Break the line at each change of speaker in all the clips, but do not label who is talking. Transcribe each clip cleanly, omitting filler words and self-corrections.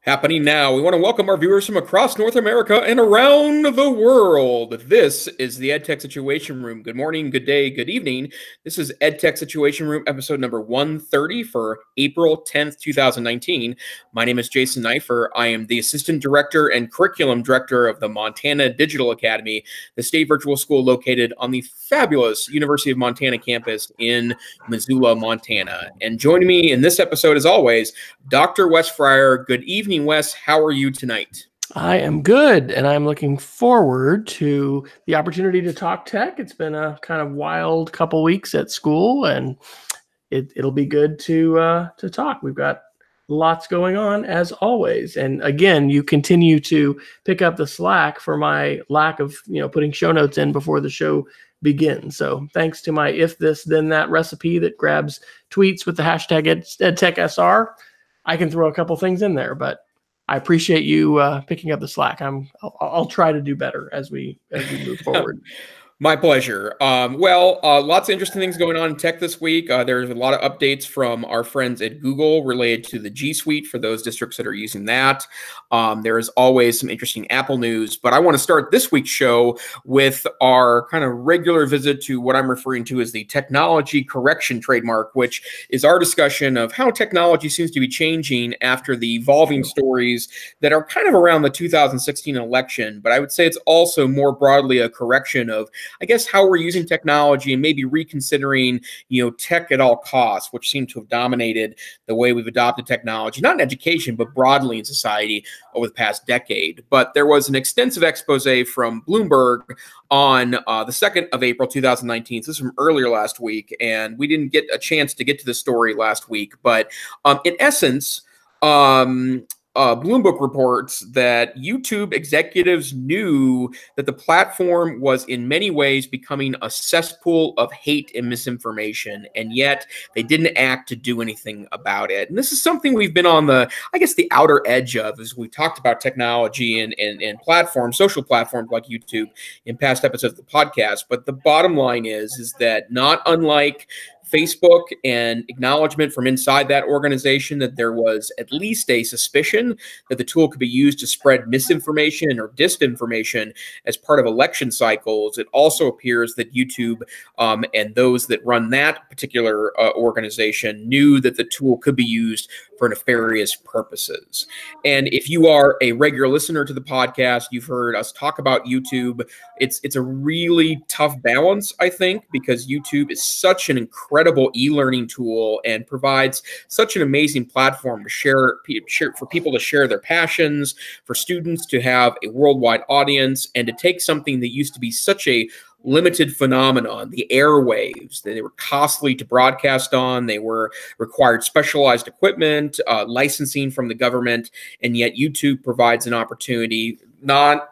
Happening now. We want to welcome our viewers from across North America and around the world. This is the EdTech Situation Room. Good morning, good day, good evening. This is EdTech Situation Room, episode number 130 for April 10th, 2019. My name is Jason Neiffer. I am the Assistant Director and Curriculum Director of the Montana Digital Academy, the state virtual school located on the fabulous University of Montana campus in Missoula, Montana. And joining me in this episode, as always, Dr. Wes Fryer. Good evening, Wes. How are you tonight?
I am good, and I'm looking forward to the opportunity to talk tech. It's been a kind of wild couple weeks at school, and it'll be good to talk. We've got lots going on, as always. And again, you continue to pick up the slack for my lack of putting show notes in before the show begins. So thanks to my if this then that recipe that grabs tweets with the hashtag EdTechSR, I can throw a couple things in there, but I appreciate you picking up the slack. I'll try to do better as we move forward.
My pleasure. Lots of interesting things going on in tech this week. There's a lot of updates from our friends at Google related to the G Suite for those districts that are using that. There is always some interesting Apple news, but I want to start this week's show with our kind of regular visit to what I'm referring to as the technology correction trademark, which is our discussion of how technology seems to be changing after the evolving stories that are kind of around the 2016 election. But I would say it's also more broadly a correction of, I guess, how we're using technology and maybe reconsidering, tech at all costs, which seem to have dominated the way we've adopted technology, not in education, but broadly in society over the past decade. But there was an extensive expose from Bloomberg on the 2nd of April, 2019. So this is from earlier last week, and we didn't get a chance to get to the story last week. But in essence, Bloomberg reports that YouTube executives knew that the platform was in many ways becoming a cesspool of hate and misinformation, and yet they didn't act to do anything about it. And this is something we've been on the outer edge of as we talked about technology and platforms, social platforms like YouTube in past episodes of the podcast. But the bottom line is that not unlike Facebook and acknowledgement from inside that organization that there was at least a suspicion that the tool could be used to spread misinformation or disinformation as part of election cycles. It also appears that YouTube and those that run that particular organization knew that the tool could be used for nefarious purposes. And if you are a regular listener to the podcast, you've heard us talk about YouTube. It's a really tough balance, I think, because YouTube is such an incredible e-learning tool and provides such an amazing platform to share for people to share their passions, for students to have a worldwide audience, and to take something that used to be such a limited phenomenon, the airwaves. They were costly to broadcast on. They required specialized equipment, licensing from the government, and yet YouTube provides an opportunity, not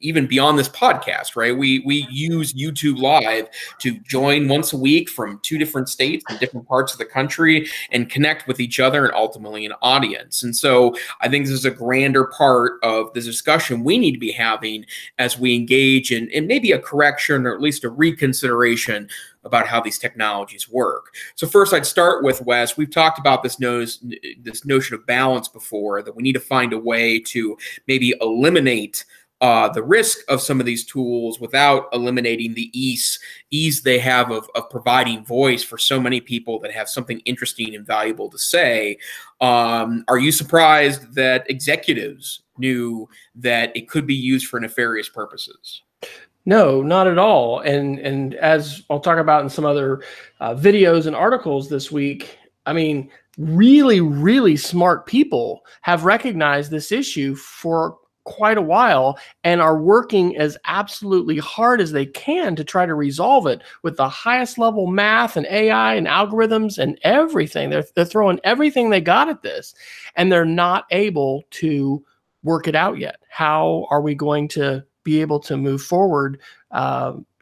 even beyond this podcast, right? We use YouTube Live to join once a week from 2 different states and different parts of the country and connect with each other and ultimately an audience. And so I think this is a grander part of the discussion we need to be having as we engage in maybe a correction or at least a reconsideration about how these technologies work. So first, I'd start with Wes. We've talked about this notion of balance before, that we need to find a way to maybe eliminate the risk of some of these tools without eliminating the ease they have of providing voice for so many people that have something interesting and valuable to say. Are you surprised that executives knew that it could be used for nefarious purposes?
No, not at all. And as I'll talk about in some other videos and articles this week, I mean, really, really smart people have recognized this issue for quite a while and are working as absolutely hard as they can to try to resolve it with the highest level math and AI and algorithms and everything. They're throwing everything they got at this, and they're not able to work it out yet. How are we going to be able to move forward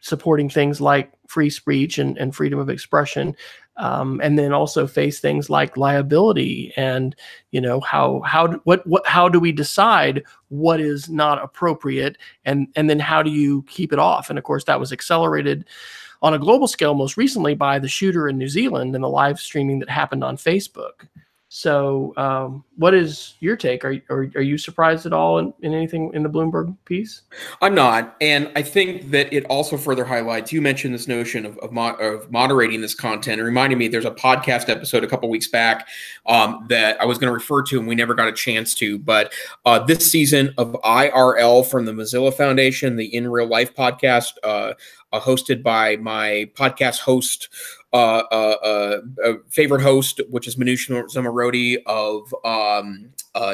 supporting things like free speech and freedom of expression, and then also face things like liability and how do we decide what is not appropriate, and then how do you keep it off? And of course, that was accelerated on a global scale most recently by the shooter in New Zealand and the live streaming that happened on Facebook. So what is your take? Are you surprised at all in anything in the Bloomberg piece?
I'm not. And I think that it also further highlights, you mentioned this notion of moderating this content. It reminded me, there's a podcast episode a couple weeks back that I was going to refer to and we never got a chance to. But this season of IRL from the Mozilla Foundation, the In Real Life podcast, hosted by my podcast host, favorite host, which is Manoush Zomorodi of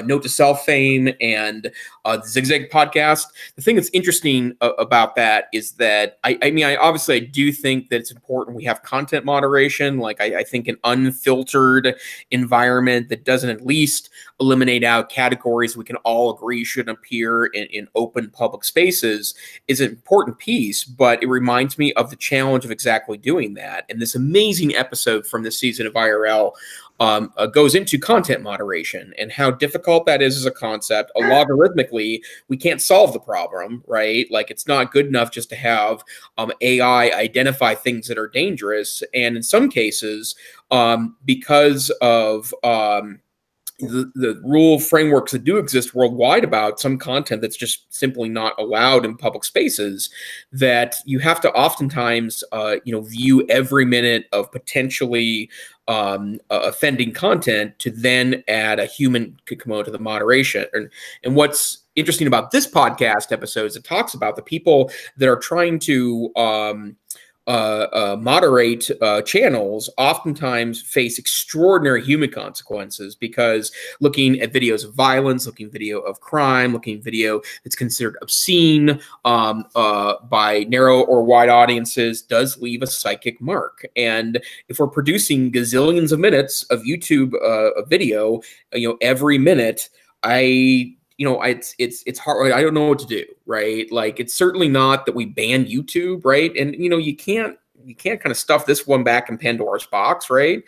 Note to Self fame and the Zigzag podcast. The thing that's interesting about that is that I mean, obviously I do think that it's important we have content moderation. Like I think an unfiltered environment that doesn't at least eliminate out categories we can all agree shouldn't appear in open public spaces is an important piece, but it reminds me of the challenge of exactly doing that. And this amazing episode from this season of IRL goes into content moderation and how difficult that is as a concept. Logarithmically, we can't solve the problem, right? Like it's not good enough just to have AI identify things that are dangerous. And in some cases, because of the rule frameworks that do exist worldwide about some content that's just simply not allowed in public spaces, that you have to oftentimes, view every minute of potentially offending content to then add a human component to the moderation. And what's interesting about this podcast episode is it talks about the people that are trying to moderate channels oftentimes face extraordinary human consequences, because looking at videos of violence, looking at video of crime, looking at video that's considered obscene by narrow or wide audiences does leave a psychic mark. And if we're producing gazillions of minutes of YouTube video, every minute, it's hard. I don't know what to do, right? Like, it's certainly not that we ban YouTube, right? And, you can't kind of stuff this one back in Pandora's box, right?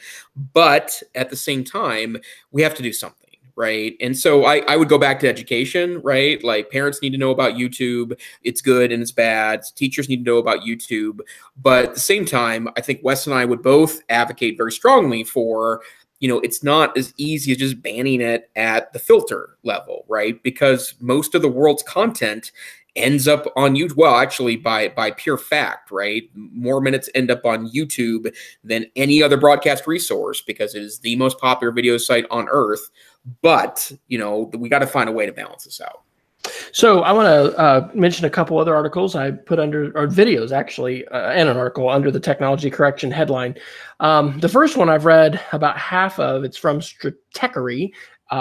But at the same time, we have to do something, right? And so I would go back to education, right? Like, parents need to know about YouTube. It's good and it's bad. Teachers need to know about YouTube. But at the same time, I think Wes and I would both advocate very strongly for, it's not as easy as just banning it at the filter level, right? Because most of the world's content ends up on YouTube. Well, actually, by pure fact, right? More minutes end up on YouTube than any other broadcast resource because it is the most popular video site on earth. But, we got to find a way to balance this out.
So I want to mention a couple other articles I put under, or videos actually, and an article under the technology correction headline. The first one I've read about half of. It's from Stratechery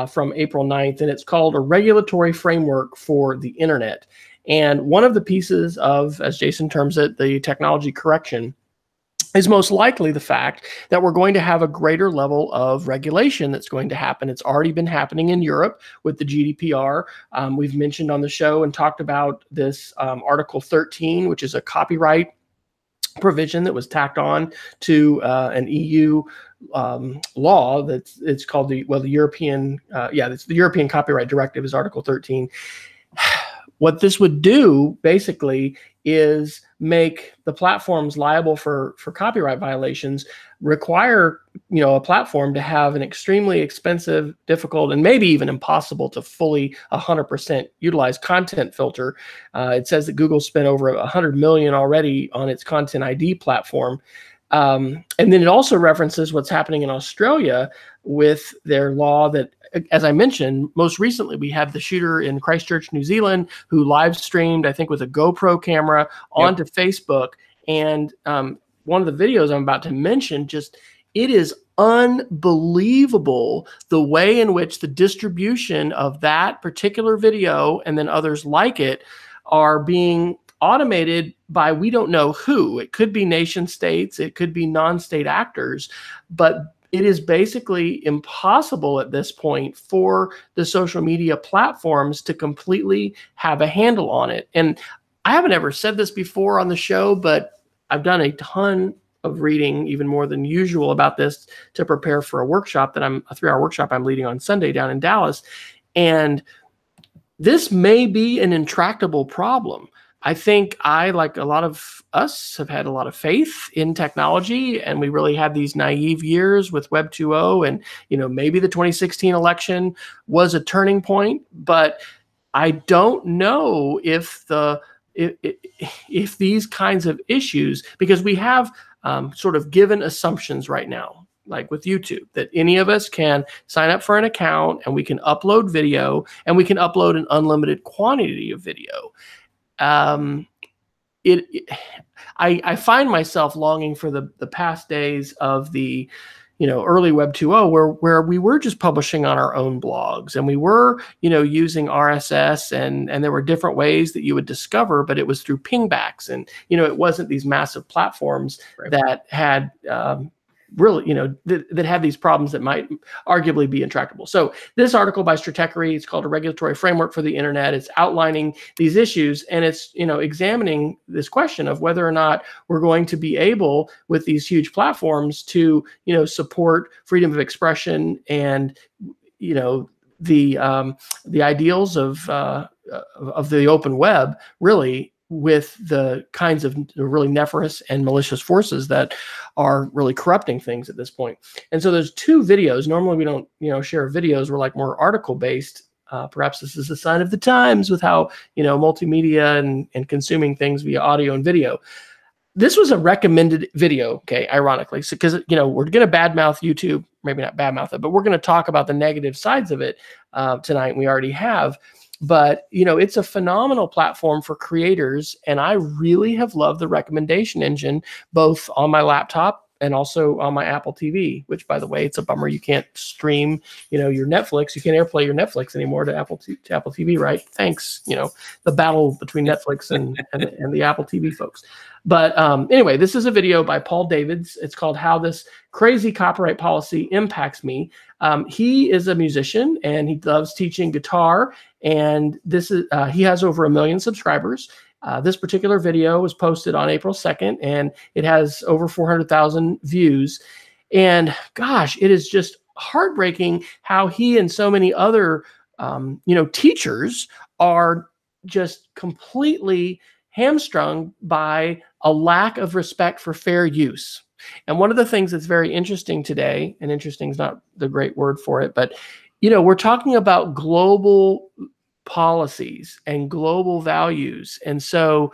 from April 9th, and it's called A Regulatory Framework for the Internet. And one of the pieces of, as Jason terms it, the technology correction is most likely the fact that we're going to have a greater level of regulation that's going to happen. It's already been happening in Europe with the GDPR. We've mentioned on the show and talked about this Article 13, which is a copyright provision that was tacked on to an EU law it's called the European, it's the European Copyright Directive is Article 13. What this would do basically is make the platforms liable for copyright violations, require a platform to have an extremely expensive, difficult, and maybe even impossible to fully 100% utilize content filter. It says that Google spent over $100 million already on its Content ID platform. And then it also references what's happening in Australia with their law that, as I mentioned, most recently we had the shooter in Christchurch, New Zealand, who live streamed, I think, with a GoPro camera onto Facebook. And one of the videos I'm about to mention, it is unbelievable the way in which the distribution of that particular video and then others like it are being automated by we don't know who. It could be nation states, it could be non-state actors, but it is basically impossible at this point for the social media platforms to completely have a handle on it. And I haven't ever said this before on the show, but I've done a ton of reading, even more than usual, about this to prepare for a workshop that a 3-hour workshop I'm leading on Sunday down in Dallas. And this may be an intractable problem. I think like a lot of us, have had a lot of faith in technology, and we really had these naive years with Web 2.0, and maybe the 2016 election was a turning point, but I don't know if if these kinds of issues, because we have sort of given assumptions right now, like with YouTube, that any of us can sign up for an account and we can upload video, and we can upload an unlimited quantity of video. I find myself longing for the past days of the early Web 2.0, where we were just publishing on our own blogs, and we were using RSS, and there were different ways that you would discover, but it was through pingbacks, and it wasn't these massive platforms that had really, that had these problems that might arguably be intractable. So this article by Stratechery, it's called A Regulatory Framework for the Internet. It's outlining these issues, and it's, examining this question of whether or not we're going to be able, with these huge platforms, to, support freedom of expression and, the ideals of the open web, really, with the kinds of really nefarious and malicious forces that are really corrupting things at this point. And so there's two videos. Normally we don't, share videos. We're like more article based. Perhaps this is a sign of the times with how, multimedia and consuming things via audio and video. This was a recommended video, okay, ironically, so because we're going to badmouth YouTube, maybe not badmouth it, but we're going to talk about the negative sides of it tonight, and we already have. But, it's a phenomenal platform for creators, and I really have loved the recommendation engine, both on my laptop and also on my Apple TV, which, by the way, it's a bummer you can't stream, your Netflix. You can't AirPlay your Netflix anymore to Apple TV, right? Thanks, the battle between Netflix and the Apple TV folks. But anyway, this is a video by Paul Davids. It's called How This Crazy Copyright Policy Impacts Me. He is a musician, and he loves teaching guitar. And this is he has over 1 million subscribers. This particular video was posted on April 2nd, and it has over 400,000 views. And gosh, it is just heartbreaking how he and so many other teachers are just completely hamstrung by a lack of respect for fair use. And one of the things that's very interesting today, and interesting is not the great word for it, but we're talking about global policies and global values. And so,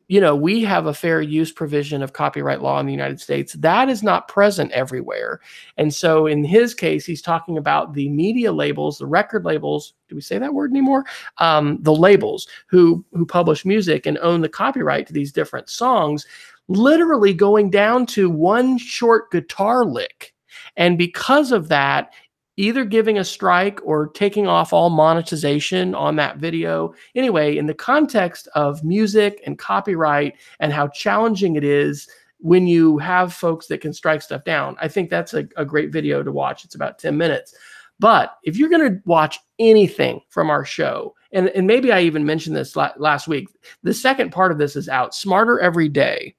we have a fair use provision of copyright law in the United States that is not present everywhere. And so in his case, he's talking about the media labels, the record labels. Do we say that word anymore? The labels who publish music and own the copyright to these different songs, literally going down to one short guitar lick. And because of that, either giving a strike or taking off all monetization on that video. Anyway, in the context of music and copyright and how challenging it is when you have folks that can strike stuff down, I think that's a great video to watch. It's about 10 minutes. But if you're going to watch anything from our show, and maybe I even mentioned this last week, the second part of this is out. Smarter Every Day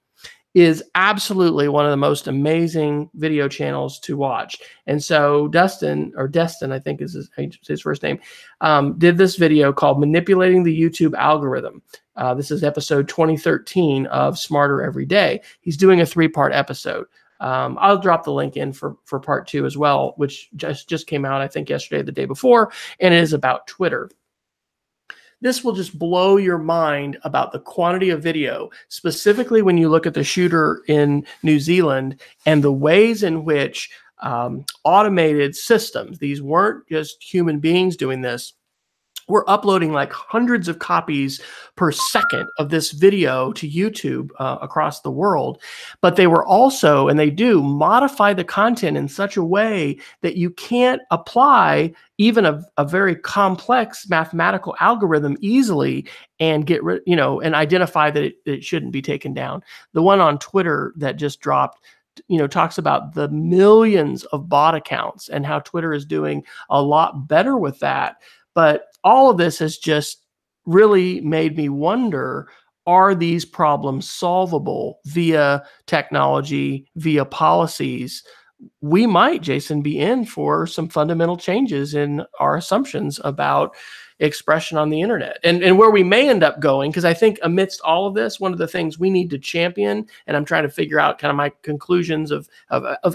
is absolutely one of the most amazing video channels to watch. And so Destin, I think is his first name, did this video called Manipulating the YouTube Algorithm. This is episode 2013 of Smarter Every Day. He's doing a 3-part episode. I'll drop the link in for part 2 as well, which just came out, I think, yesterday, the day before, and it is about Twitter. This will just blow your mind about the quantity of video, specifically when you look at the shooter in New Zealand and the ways in which automated systems, these weren't just human beings doing this, we're uploading like hundreds of copies per second of this video to YouTube across the world. But they were also, and they do, modify the content in such a way that you can't apply even a very complex mathematical algorithm easily and get rid, and identify that it shouldn't be taken down. The one on Twitter that just dropped, talks about the millions of bot accounts and how Twitter is doing a lot better with that. But all of this has just really made me wonder, are these problems solvable via technology, via policies? We might, Jason, be in for some fundamental changes in our assumptions about expression on the internet. And where we may end up going, because I think amidst all of this, one of the things we need to champion, and I'm trying to figure out kind of my conclusions of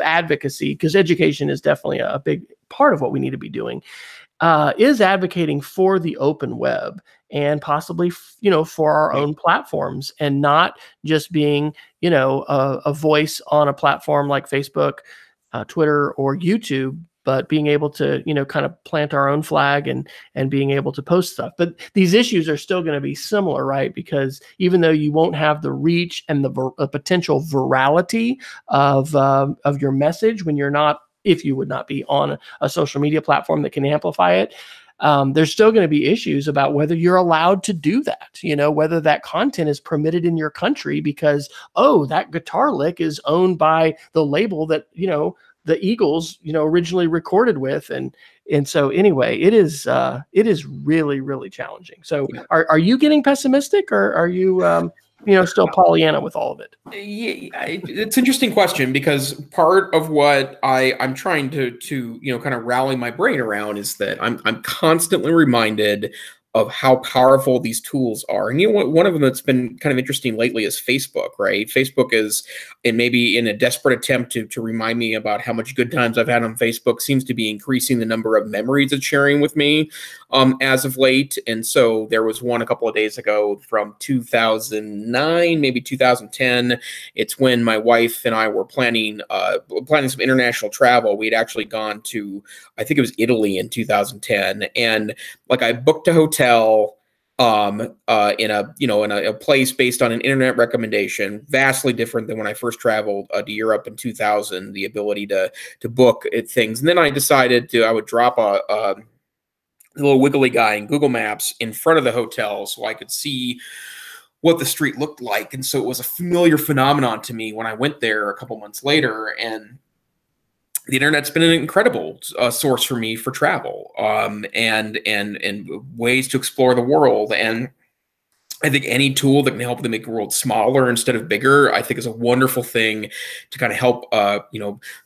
advocacy, because education is definitely a big part of what we need to be doing, is advocating for the open web and possibly, for our own platforms, and not just being, a voice on a platform like Facebook, Twitter, or YouTube, but being able to, kind of plant our own flag and being able to post stuff. But these issues are still going to be similar, right? Because even though you won't have the reach and the potential virality of your message when you're not, if you would not be on a social media platform that can amplify it, there's still going to be issues about whether you're allowed to do that, whether that content is permitted in your country because, that guitar lick is owned by the label that, the Eagles, originally recorded with. And so anyway, it is really, really challenging. So are you getting pessimistic, or are you, still Pollyanna with all of it?
Yeah, it's an interesting question, because part of what I'm trying to kind of rally my brain around is that I'm constantly reminded of how powerful these tools are. And one of them that's been kind of interesting lately is Facebook, right? Facebook is, and maybe in a desperate attempt to remind me about how much good times I've had on Facebook, seems to be increasing the number of memories it's sharing with me as of late. And so there was one a couple of days ago from 2009, maybe 2010. It's when my wife and I were planning some international travel. We'd actually gone to, I think it was Italy in 2010. And like, I booked a hotel in a place based on an internet recommendation, vastly different than when I first traveled to Europe in 2000, the ability to book things. And then I decided I would drop a little wiggly guy in Google Maps in front of the hotel so I could see what the street looked like. And so it was a familiar phenomenon to me when I went there a couple months later. And the internet's been an incredible source for me for travel, and ways to explore the world. And I think any tool that can help them make the world smaller instead of bigger, I think, is a wonderful thing to kind of help,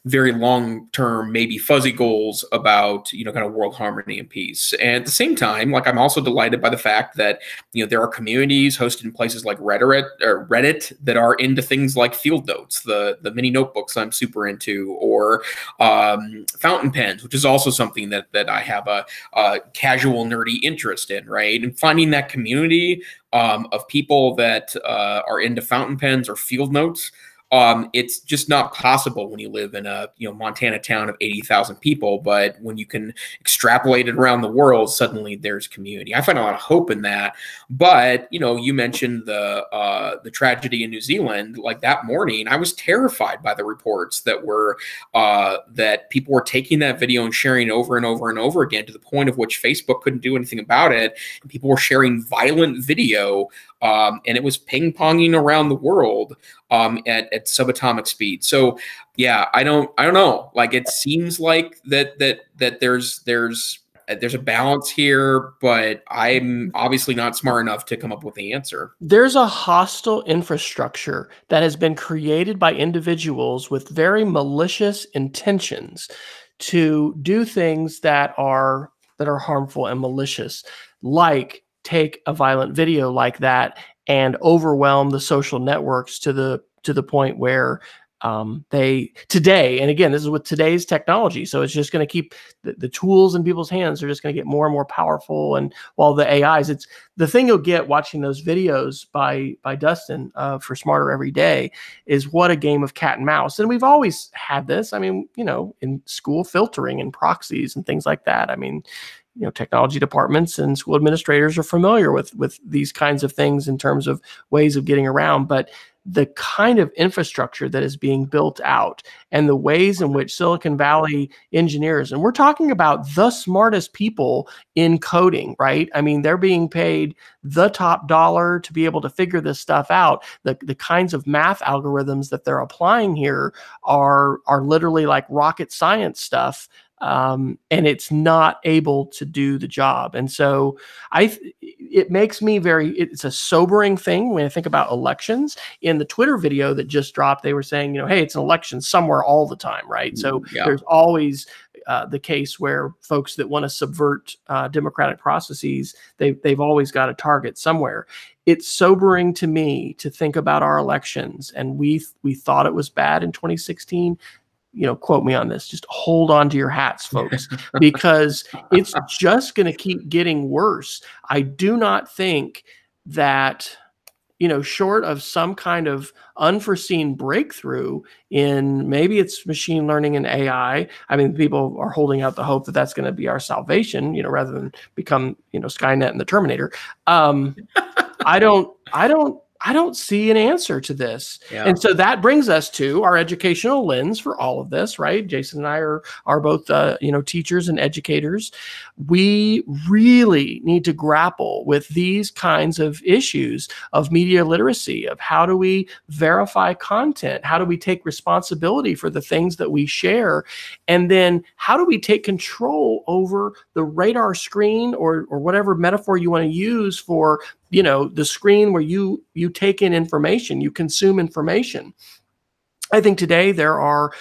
very long-term, maybe fuzzy goals about, kind of world harmony and peace. And at the same time, like, I'm also delighted by the fact that, there are communities hosted in places like Reddit that are into things like field notes, the mini notebooks I'm super into, or fountain pens, which is also something that I have a casual nerdy interest in, right? And finding that community of people that are into fountain pens or field notes. It's just not possible when you live in a Montana town of 80,000 people. But when you can extrapolate it around the world, suddenly there's community. I find a lot of hope in that. But you mentioned the tragedy in New Zealand. Like, that morning, I was terrified by the reports that were that people were taking that video and sharing it over and over and over again, to the point of which Facebook couldn't do anything about it. And people were sharing violent video, and it was ping-ponging around the world at subatomic speed. So yeah, I don't know. Like, it seems like that there's a balance here, but I'm obviously not smart enough to come up with the answer.
There's a hostile infrastructure that has been created by individuals with very malicious intentions to do things that are harmful and malicious, like take a violent video like that and overwhelm the social networks to the point where they today, and again, this is with today's technology, so it's just going to keep the tools in people's hands are just going to get more and more powerful. And while the AIs, it's the thing you'll get watching those videos by Dustin for Smarter Every Day is what a game of cat and mouse. And we've always had this. I mean, in school, filtering and proxies and things like that. I mean, technology departments and school administrators are familiar with these kinds of things in terms of ways of getting around. But the kind of infrastructure that is being built out and the ways in which Silicon Valley engineers, and we're talking about the smartest people in coding, right? I mean, they're being paid the top dollar to be able to figure this stuff out. The kinds of math algorithms that they're applying here are literally like rocket science stuff. And it's not able to do the job. And so it makes me it's a sobering thing when I think about elections. In the Twitter video that just dropped, they were saying, hey, it's an election somewhere all the time, right? So there's always the case where folks that want to subvert democratic processes, they've always got a target somewhere. It's sobering to me to think about our elections, and we thought it was bad in 2016. Quote me on this. Just hold on to your hats, folks, because it's just going to keep getting worse. I do not think that, short of some kind of unforeseen breakthrough in, maybe it's machine learning and AI. I mean, people are holding out the hope that that's going to be our salvation, rather than become, Skynet and the Terminator. I don't see an answer to this. Yeah. And so that brings us to our educational lens for all of this, right? Jason and I are both, teachers and educators. We really need to grapple with these kinds of issues of media literacy, of how do we verify content? How do we take responsibility for the things that we share? And then how do we take control over the radar screen, or whatever metaphor you want to use for the screen where you take in information, you consume information. I think today there are,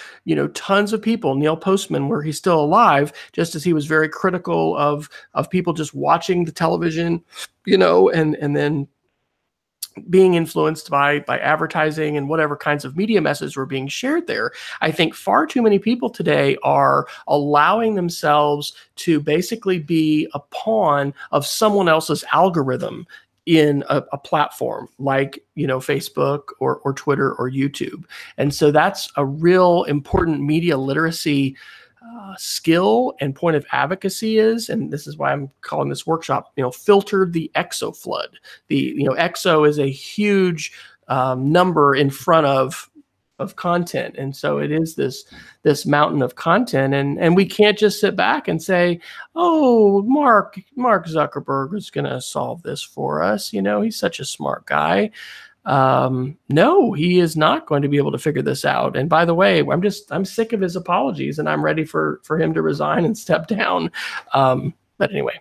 tons of people. Neil Postman, where he's still alive, just as he was very critical of people just watching the television, and then being influenced by advertising and whatever kinds of media messages were being shared there. I think far too many people today are allowing themselves to basically be a pawn of someone else's algorithm in a platform like, Facebook or Twitter or YouTube. And so that's a real important media literacy skill and point of advocacy is, and this is why I'm calling this workshop, filter the exo flood. The, exo is a huge number in front of content. And so it is this mountain of content. And we can't just sit back and say, oh, Mark Zuckerberg is going to solve this for us. He's such a smart guy. No, he is not going to be able to figure this out. And by the way, I'm sick of his apologies, and I'm ready for him to resign and step down. But anyway,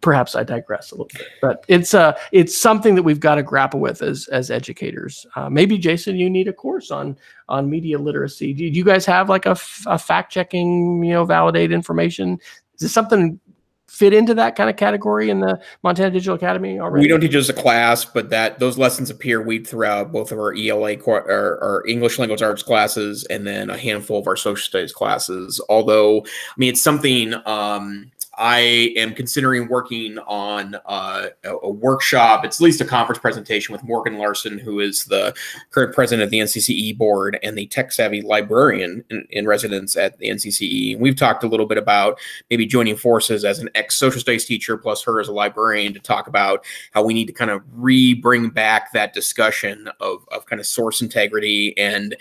perhaps I digress a little bit. But it's something that we've got to grapple with as educators. Maybe Jason, you need a course on media literacy. Do you guys have like a fact-checking, validate information? Is this something fit into that kind of category in the Montana Digital Academy already?
We don't teach as a class, but those lessons appear weaved throughout both of our ELA, our English Language Arts classes, and then a handful of our social studies classes. Although, it's something I am considering working on a workshop. It's at least a conference presentation with Morgan Larson, who is the current president of the NCCE board and the tech-savvy librarian in residence at the NCCE. And we've talked a little bit about maybe joining forces as an ex-social studies teacher plus her as a librarian to talk about how we need to kind of bring back that discussion of kind of source integrity and,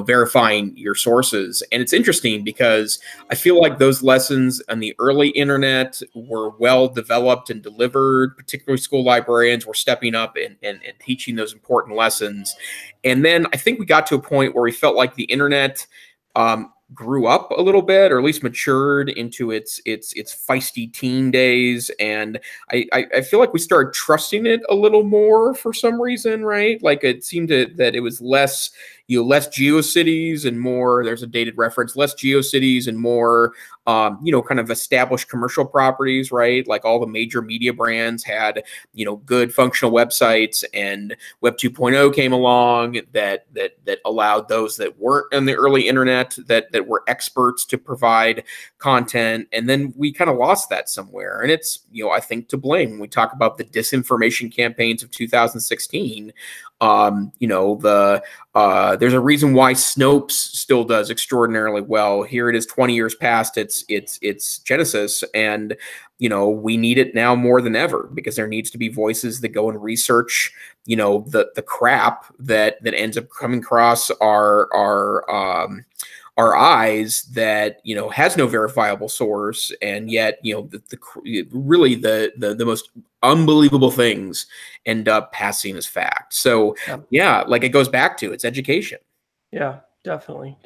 verifying your sources. And it's interesting because I feel like those lessons on the early internet were well developed and delivered. Particularly school librarians were stepping up and teaching those important lessons. And then I think we got to a point where we felt like the internet grew up a little bit, or at least matured into its feisty teen days. And I feel like we started trusting it a little more for some reason, right? Like it seemed that it was less GeoCities and more, there's a dated reference, less GeoCities and more, kind of established commercial properties, right? Like all the major media brands had, good functional websites, and Web 2.0 came along that allowed those that weren't on the early internet, that were experts, to provide content. And then we kind of lost that somewhere. And it's, I think, to blame when we talk about the disinformation campaigns of 2016. There's a reason why Snopes still does extraordinarily well. Here it is 20 years past its genesis, and we need it now more than ever, because there needs to be voices that go and research the crap that ends up coming across our eyes that has no verifiable source, and yet really the most unbelievable things end up passing as fact. So yeah, like it goes back to it's education. Yeah, definitely.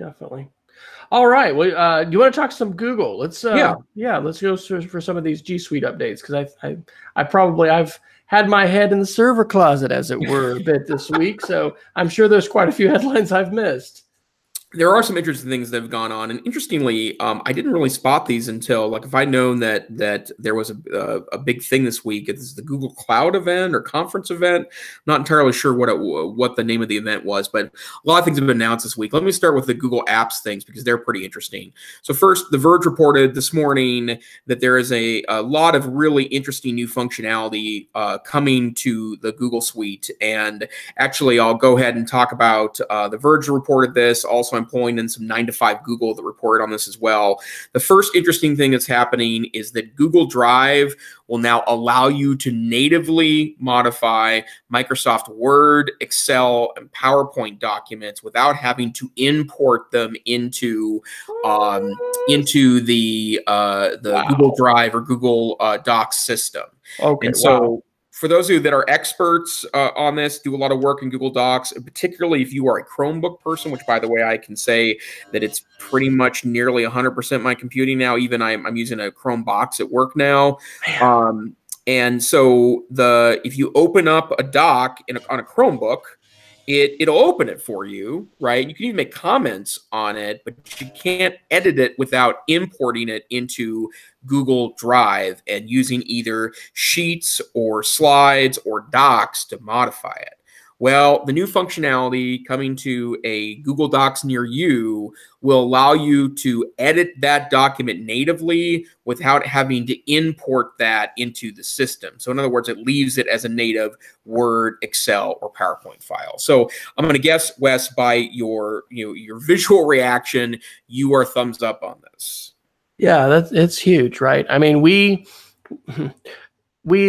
All right. Well, do you want to talk some Google? Let's let's go for some of these G Suite updates, because I've had my head in the server closet, as it were, a bit this week. So I'm sure there's quite a few headlines I've missed. there are some interesting things that have gone on, and interestingly, I didn't really spot these until, like, if I'd known that there was a big thing this week. It's the Google Cloud event or conference event. Not entirely sure what the name of the event was, but a lot of things have been announced this week. Let me start with the Google Apps things because they're pretty interesting. So first, The Verge reported this morning that there is a lot of really interesting new functionality coming to the Google Suite, and actually, I'll go ahead and talk about The Verge reported this. Also, I'm pulling in some 9 to 5 Google that reported on this as well. The first interesting thing that's happening is that Google Drive will now allow you to natively modify Microsoft Word, Excel, and PowerPoint documents without having to import them into the
Wow.
Google Drive or Google Docs system.
Okay.
And so,
Wow.
for those of you that are experts on this, do a lot of work in Google Docs, particularly if you are a Chromebook person, which, by the way, I can say that it's pretty much nearly 100% my computing now. Even I'm using a Chromebox at work now. And so if you open up a doc on a Chromebook, it'll open it for you, right? You can even make comments on it, but you can't edit it without importing it into Google Drive and using either Sheets or Slides or Docs to modify it. Well, the new functionality coming to a Google Docs near you will allow you to edit that document natively without having to import that into the system. So in other words, it leaves it as a native Word, Excel, or PowerPoint file. So I'm going to guess, Wes, by your visual reaction, you are thumbs up on this.
Yeah, it's huge, right? I mean, we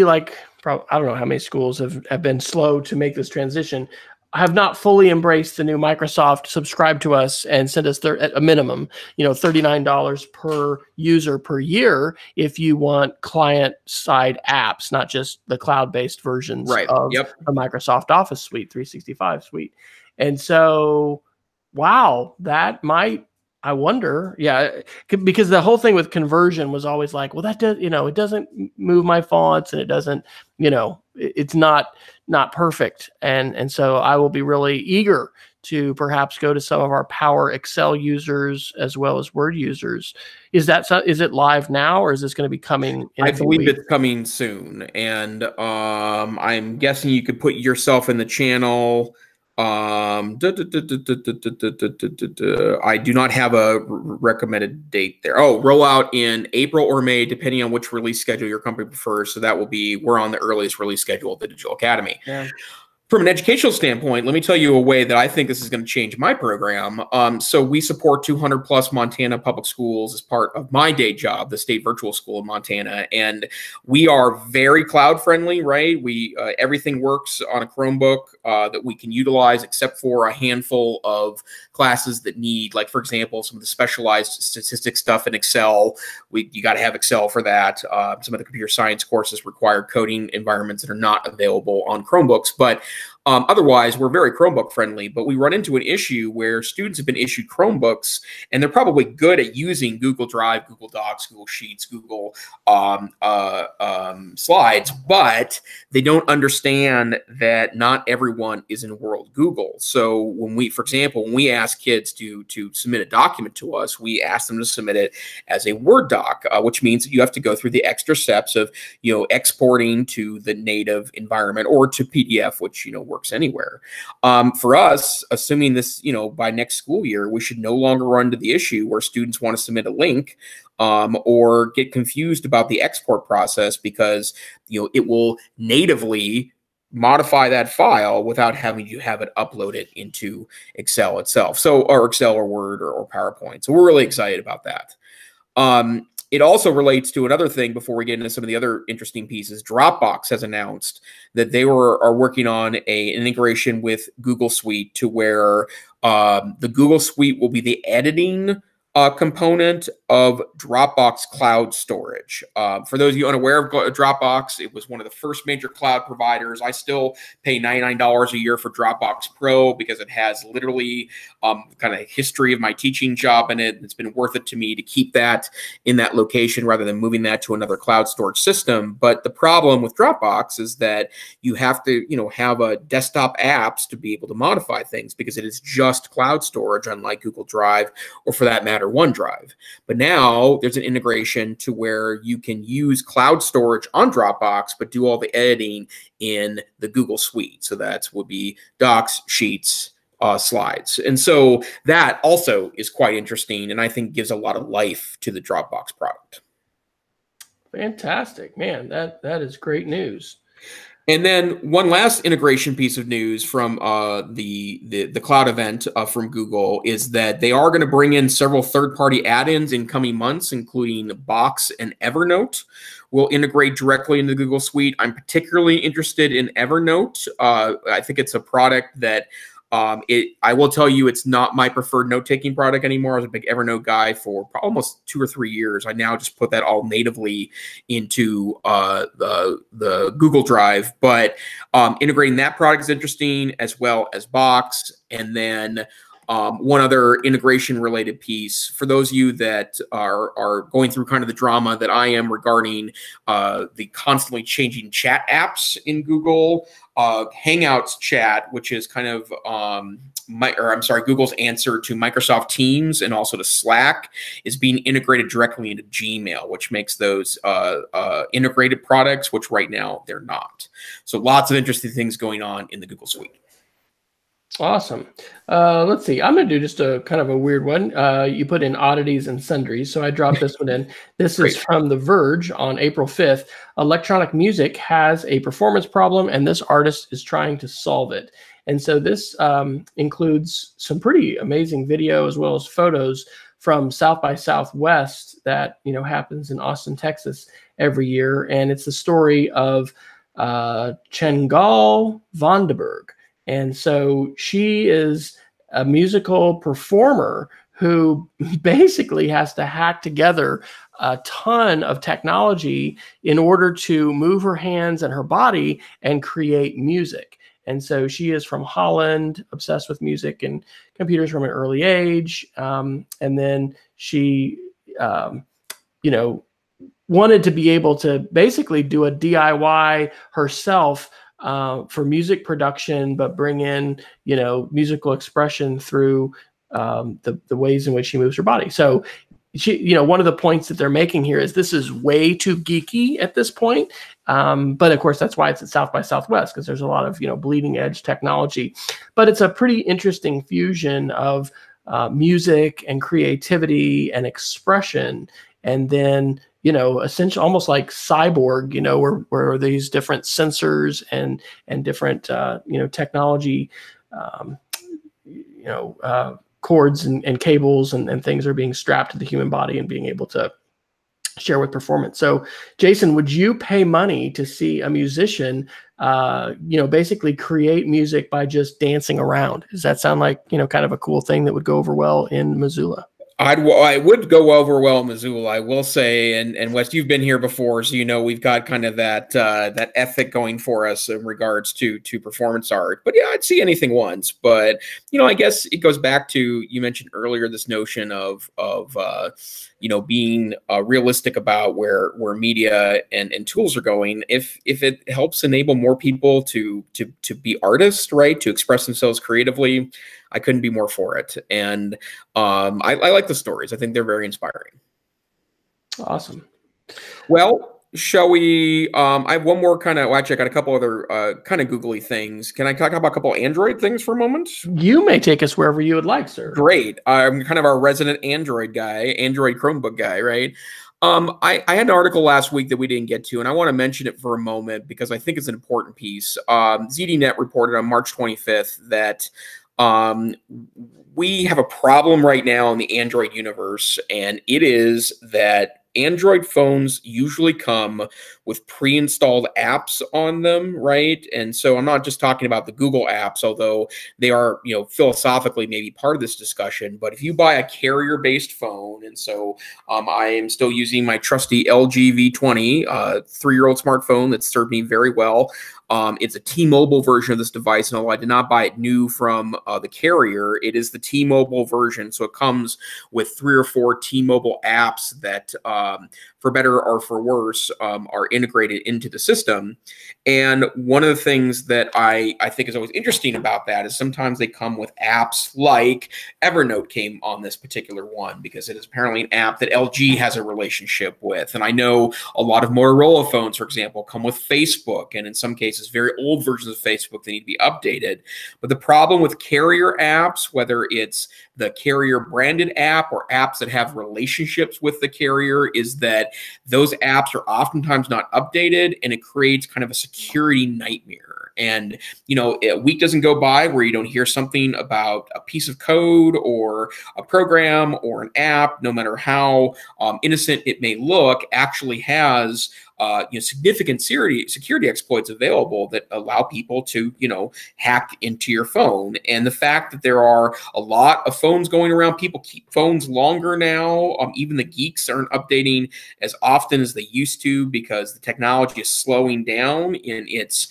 like, I don't know how many schools have been slow to make this transition. Have not fully embraced the new Microsoft subscribe to us and send us at a minimum, $39 per user per year if you want client side apps, not just the cloud-based versions of the Microsoft Office Suite, 365 suite. And so, wow, that might, I wonder, because the whole thing with conversion was always like, well, that does, it doesn't move my fonts and it doesn't, it's not perfect. And so I will be really eager to perhaps go to some of our Power Excel users as well as Word users. Is it live now, or is this going to be coming in
I believe it's coming soon. And I'm guessing you could put yourself in the channel. I do not have a recommended date there. Oh, roll out in April or May, depending on which release schedule your company prefers. So that will be, we're on the earliest release schedule of the Digital Academy.
Yeah.
From an educational standpoint, let me tell you a way that I think this is going to change my program. So we support 200 plus Montana public schools as part of my day job, the state virtual school in Montana. And we are very cloud friendly, right? Everything works on a Chromebook that we can utilize, except for a handful of classes that need, like, for example, some of the specialized statistics stuff in Excel. You got to have Excel for that. Some of the computer science courses require coding environments that are not available on Chromebooks. But otherwise, we're very Chromebook friendly, but we run into an issue where students have been issued Chromebooks and they're probably good at using Google Drive, Google Docs, Google Sheets, Google Slides, but they don't understand that not everyone is in World Google. So for example, when we ask kids to submit a document to us, we ask them to submit it as a Word doc, which means that you have to go through the extra steps of exporting to the native environment or to PDF, which works anywhere. For us, assuming this, by next school year, we should no longer run into the issue where students want to submit a link or get confused about the export process because it will natively modify that file without having to have it uploaded into Excel itself. Or Excel or Word or PowerPoint. So we're really excited about that. It also relates to another thing before we get into some of the other interesting pieces. Dropbox has announced that they are working on an integration with Google Suite to where the Google Suite will be the editing component of Dropbox cloud storage. For those of you unaware of Dropbox, it was one of the first major cloud providers. I still pay $99 a year for Dropbox Pro because it has literally kind of history of my teaching job in it. It's been worth it to me to keep that in that location rather than moving that to another cloud storage system. But the problem with Dropbox is that you have to, have a desktop apps to be able to modify things because it is just cloud storage, unlike Google Drive or, for that matter, OneDrive. But now there's an integration to where you can use cloud storage on Dropbox, but do all the editing in the Google Suite. So that would be Docs, Sheets, Slides. And so that also is quite interesting, and I think gives a lot of life to the Dropbox product.
Fantastic, man. That is great news.
And then one last integration piece of news from the cloud event from Google is that they are going to bring in several third-party add-ins in coming months, including Box and Evernote will integrate directly into the Google Suite. I'm particularly interested in Evernote. I think it's a product that I will tell you, it's not my preferred note-taking product anymore. I was a big Evernote guy for almost 2 or 3 years. I now just put that all natively into the Google Drive. But integrating that product is interesting, as well as Box. And then one other integration-related piece for those of you that are going through kind of the drama that I am regarding the constantly changing chat apps in Google. Hangouts chat, which is kind of Google's answer to Microsoft Teams and also to Slack, is being integrated directly into Gmail, which makes those integrated products, which right now they're not. So lots of interesting things going on in the Google Suite.
Awesome. Let's see. I'm going to do just a kind of a weird one. You put in oddities and sundries, so I dropped this one in. This is from The Verge on April 5th. Electronic music has a performance problem, and this artist is trying to solve it. And so this includes some pretty amazing video as well as photos from South by Southwest that happens in Austin, Texas every year. And it's the story of Chengal Vonderberg. And so she is a musical performer who basically has to hack together a ton of technology in order to move her hands and her body and create music. And so she is from Holland, obsessed with music and computers from an early age. And then she, wanted to be able to basically do a DIY herself for music production, but bring in, musical expression through the ways in which she moves her body. So she, one of the points that they're making here is this is way too geeky at this point. But of course, that's why it's at South by Southwest, because there's a lot of, bleeding edge technology. But it's a pretty interesting fusion of music and creativity and expression. And then, essentially almost like Cyborg, where these different sensors and different, technology, cords and cables and things are being strapped to the human body and being able to share with performance. So, Jason, would you pay money to see a musician, basically create music by just dancing around? Does that sound like, kind of a cool thing that would go over well in Missoula?
I would go over well in Missoula, I will say, and Wes, you've been here before, so we've got kind of that that ethic going for us in regards to performance art. But yeah, I'd see anything once. But I guess it goes back to, you mentioned earlier, this notion of being realistic about where media and tools are going. If it helps enable more people to be artists, right, to express themselves creatively, I couldn't be more for it. And I like the stories. I think they're very inspiring.
Awesome.
Well, shall we? I have one more kind of. Well, actually, I got a couple other kind of googly things. Can I talk about a couple Android things for a moment?
You may take us wherever you would like, sir.
Great. I'm kind of our resident Android guy, Android Chromebook guy, right? I had an article last week that we didn't get to, and I want to mention it for a moment because I think it's an important piece. ZDNet reported on March 25th that we have a problem right now in the Android universe, and it is that Android phones usually come with pre-installed apps on them, right? And so I'm not just talking about the Google apps, although they are, philosophically maybe part of this discussion. But if you buy a carrier-based phone, and so I am still using my trusty LG V20, 3-year-old smartphone that's served me very well. It's a T-Mobile version of this device, and although I did not buy it new from the carrier, it is the T-Mobile version. So it comes with 3 or 4 T-Mobile apps that, for better or for worse, are integrated into the system. And one of the things that I think is always interesting about that is sometimes they come with apps like Evernote came on this particular one because it is apparently an app that LG has a relationship with. And I know a lot of Motorola phones, for example, come with Facebook, and in some cases, very old versions of Facebook that need to be updated. But the problem with carrier apps, whether it's the carrier branded app or apps that have relationships with the carrier, is that those apps are oftentimes not updated, and it creates kind of a security nightmare. And, a week doesn't go by where you don't hear something about a piece of code or a program or an app, no matter how innocent it may look, actually has significant security exploits available that allow people to, hack into your phone. And the fact that there are a lot of phones going around, people keep phones longer now. Even the geeks aren't updating as often as they used to because the technology is slowing down in its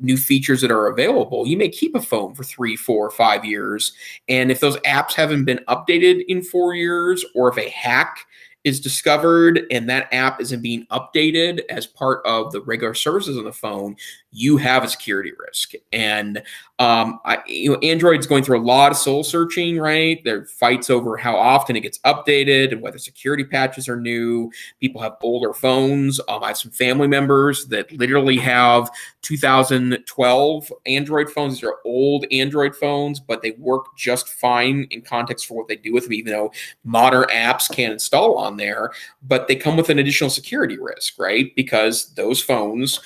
new features that are available. You may keep a phone for 3, 4, 5 years, and if those apps haven't been updated in 4 years, or if a hack is discovered and that app isn't being updated as part of the regular services on the phone, you have a security risk. And Android's going through a lot of soul searching, right? There are fights over how often it gets updated and whether security patches are new. People have older phones. I have some family members that literally have 2012 Android phones. These are old Android phones, but they work just fine in context for what they do with them, even though modern apps can install on there. But they come with an additional security risk, right? Because those phones,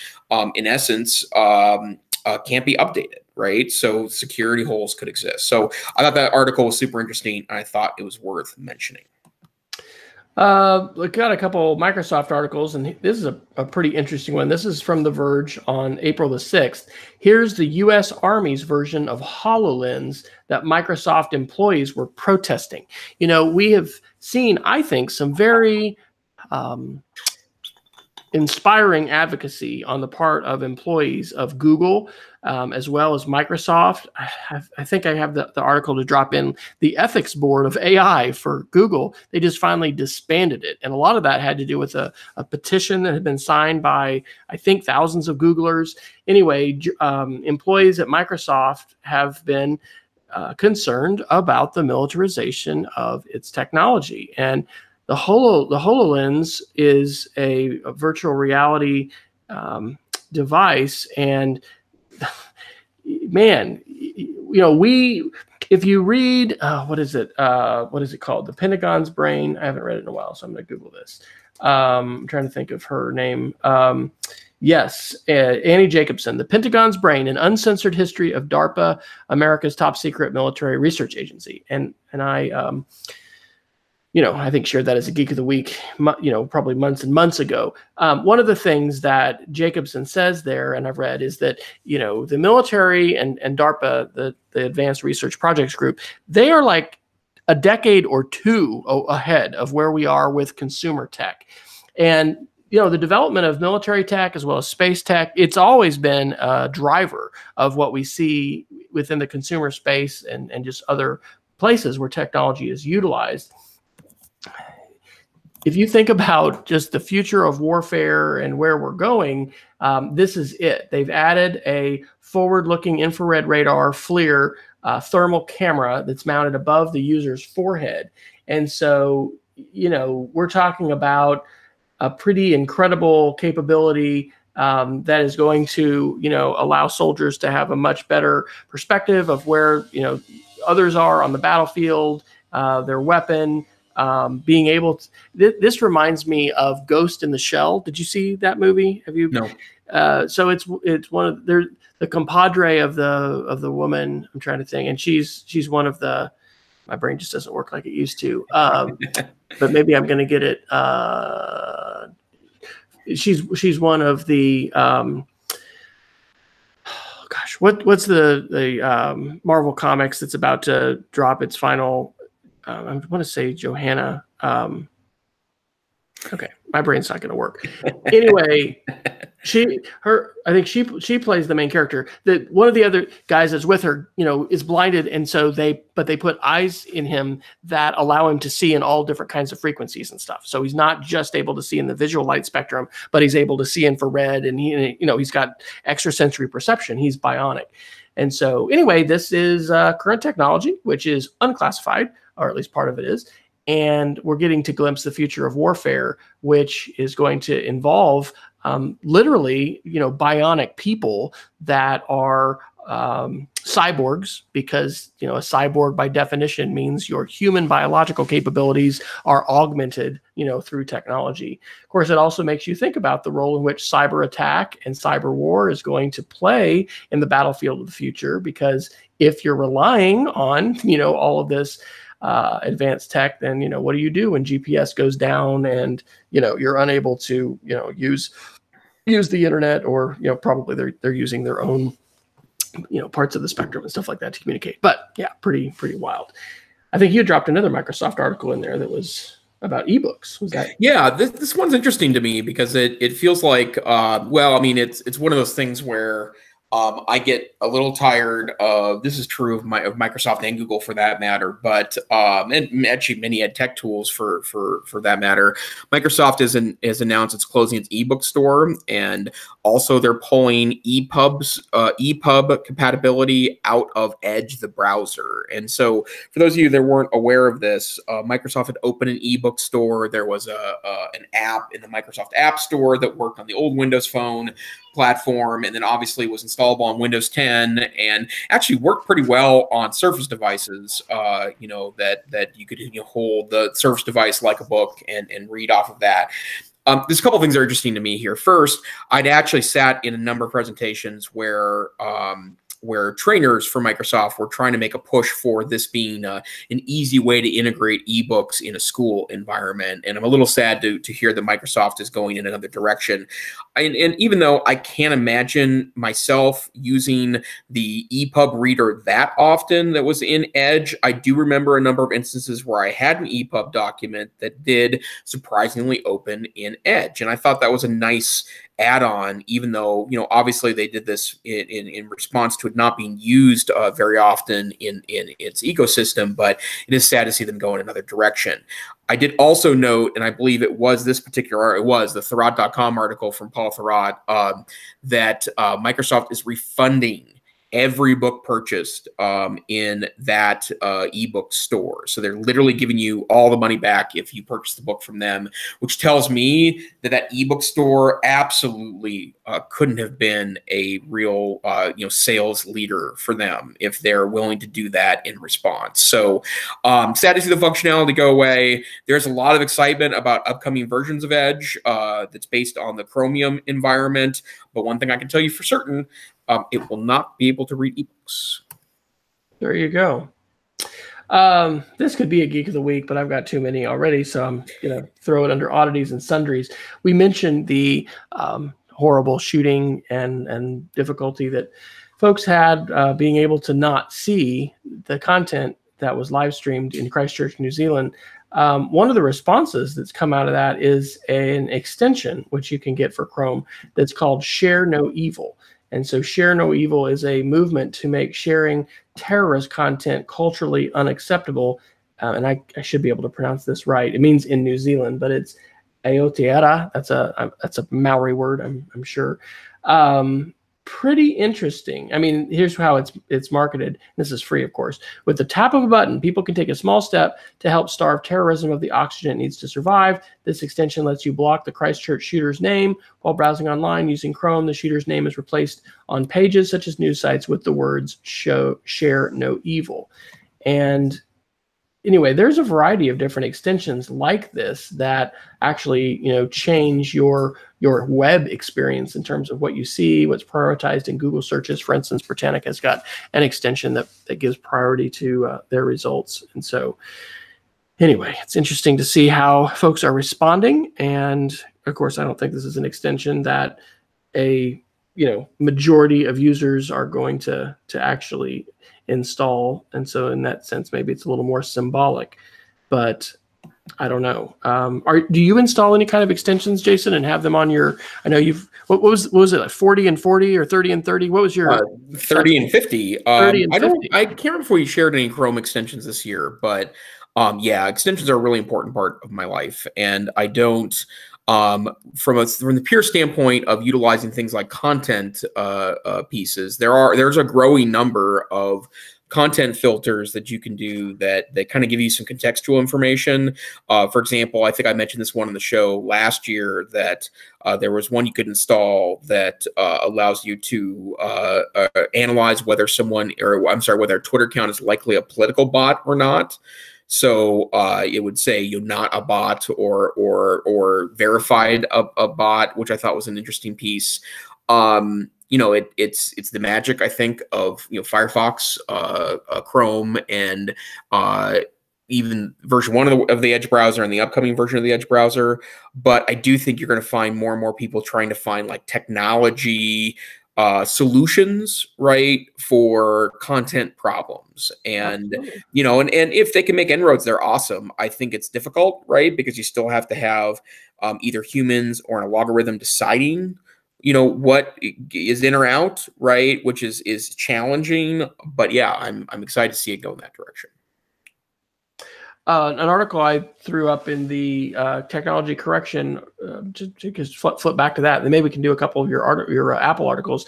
in essence, can't be updated, right? So security holes could exist. So I thought that article was super interesting. I thought it was worth mentioning.
We got a couple Microsoft articles, and this is a pretty interesting one. This is from The Verge on April the 6th. Here's the U.S. Army's version of HoloLens that Microsoft employees were protesting. We have seen, I think, some very inspiring advocacy on the part of employees of Google, as well as Microsoft. I think I have the article to drop in. The ethics board of AI for Google, they just finally disbanded it. And a lot of that had to do with a petition that had been signed by, I think, thousands of Googlers. Anyway, employees at Microsoft have been concerned about the militarization of its technology. And the HoloLens is a virtual reality device, and man, if you read what is it called? The Pentagon's Brain. I haven't read it in a while, so I'm going to Google this. I'm trying to think of her name. Yes, Annie Jacobson, The Pentagon's Brain: An Uncensored History of DARPA, America's top secret military research agency, and I. I think shared that as a Geek of the Week, probably months and months ago. One of the things that Jacobson says there, and I've read, is that, the military and DARPA, the Advanced Research Projects Group, they are like a decade or two ahead of where we are with consumer tech. And, the development of military tech as well as space tech, it's always been a driver of what we see within the consumer space and just other places where technology is utilized. If you think about just the future of warfare and where we're going, this is it. They've added a forward-looking infrared radar FLIR thermal camera that's mounted above the user's forehead. And so, we're talking about a pretty incredible capability that is going to, allow soldiers to have a much better perspective of where, others are on the battlefield, their weapon. Being able to, this reminds me of Ghost in the Shell. Did you see that movie? Have you?
No.
So it's one of the compadre of the woman. I'm trying to think, and she's one of the. My brain just doesn't work like it used to. But maybe I'm going to get it. She's one of the. Gosh, what's the Marvel Comics that's about to drop its final? I want to say Johanna. Okay, my brain's not going to work. Anyway, I think she plays the main character. That one of the other guys that's with her, is blinded, and so they put eyes in him that allow him to see in all different kinds of frequencies and stuff. So he's not just able to see in the visual light spectrum, but he's able to see infrared, and he's got extrasensory perception. He's bionic. And so anyway, this is current technology, which is unclassified, or at least part of it is. And we're getting to glimpse the future of warfare, which is going to involve literally, bionic people that are cyborgs, because, a cyborg by definition means your human biological capabilities are augmented, through technology. Of course, it also makes you think about the role in which cyber attack and cyber war is going to play in the battlefield of the future, because if you're relying on, all of this advanced tech, then what do you do when GPS goes down and you're unable to use the internet, or probably they're using their own parts of the spectrum and stuff like that to communicate. But yeah, pretty wild. I think you dropped another Microsoft article in there that was about ebooks. Was that?
Yeah, this one's interesting to me because it feels like it's one of those things where I get a little tired of, this is true of Microsoft and Google for that matter, but and actually many ed tech tools for that matter. Microsoft has announced it's closing its ebook store, and also they're pulling EPUB compatibility out of Edge, the browser. And so for those of you that weren't aware of this, Microsoft had opened an ebook store. There was an app in the Microsoft App Store that worked on the old Windows Phone platform, and then obviously was installable on Windows 10 and actually worked pretty well on Surface devices, that you could hold the Surface device like a book and read off of that. There's a couple of things that are interesting to me here. First, I'd actually sat in a number of presentations where trainers for Microsoft were trying to make a push for this being an easy way to integrate ebooks in a school environment. And I'm a little sad to hear that Microsoft is going in another direction. And even though I can't imagine myself using the EPUB reader that often that was in Edge, I do remember a number of instances where I had an EPUB document that did surprisingly open in Edge. And I thought that was a nice add-on, even though, obviously they did this in response to it not being used very often in its ecosystem, but it is sad to see them go in another direction. I did also note, and I believe it was the Thurrott.com article from Paul Thurrott, that Microsoft is refunding every book purchased in that ebook store. So they're literally giving you all the money back if you purchase the book from them, which tells me that ebook store absolutely couldn't have been a real sales leader for them if they're willing to do that in response. So sad to see the functionality go away. There's a lot of excitement about upcoming versions of Edge that's based on the Chromium environment. But one thing I can tell you for certain, it will not be able to read ebooks.
There you go. This could be a Geek of the Week, but I've got too many already, so I'm going to throw it under oddities and sundries. We mentioned the horrible shooting and difficulty that folks had being able to not see the content that was live streamed in Christchurch, New Zealand. One of the responses that's come out of that is an extension, which you can get for Chrome, that's called Share No Evil. And so Share No Evil is a movement to make sharing terrorist content culturally unacceptable. And I should be able to pronounce this right. It means in New Zealand, but it's Aotearoa. That's a Maori word, I'm sure. Pretty interesting. I mean, here's how it's marketed. This is free, of course. With the tap of a button, people can take a small step to help starve terrorism of the oxygen it needs to survive. This extension lets you block the Christchurch shooter's name while browsing online. Using Chrome, the shooter's name is replaced on pages such as news sites with the words "Share No Evil." And anyway, there's a variety of different extensions like this that actually, change your web experience in terms of what you see, what's prioritized in Google searches. For instance, Britannica has got an extension that gives priority to their results. And so anyway, it's interesting to see how folks are responding. And of course, I don't think this is an extension that a majority of users are going to actually install. And so in that sense, maybe it's a little more symbolic, but I don't know. Do you install any kind of extensions, Jason, and have them on your, I know what was it, like 40 and 40 or 30 and 30? What was your
30 and 50?
30 and 50.
I can't remember if we shared any Chrome extensions this year, but yeah, extensions are a really important part of my life. And I don't, from the pure standpoint of utilizing things like content pieces, there's a growing number of content filters that you can do that kind of give you some contextual information. For example, I think I mentioned this one on the show last year that there was one you could install that allows you to analyze whether whether a Twitter account is likely a political bot or not. So it would say you're not a bot or verified a bot, which I thought was an interesting piece. It's the magic, I think, of Firefox, Chrome, and even version 1 of the Edge browser and the upcoming version of the Edge browser. But I do think you're going to find more and more people trying to find like technology solutions, right, for content problems. And and if they can make inroads, they're awesome. I think it's difficult, right, because you still have to have either humans or an algorithm deciding what is in or out, right, which is challenging. But yeah, I'm excited to see it go in that direction.
An article I threw up in the technology correction, just flip back to that. Then maybe we can do a couple of your Apple articles.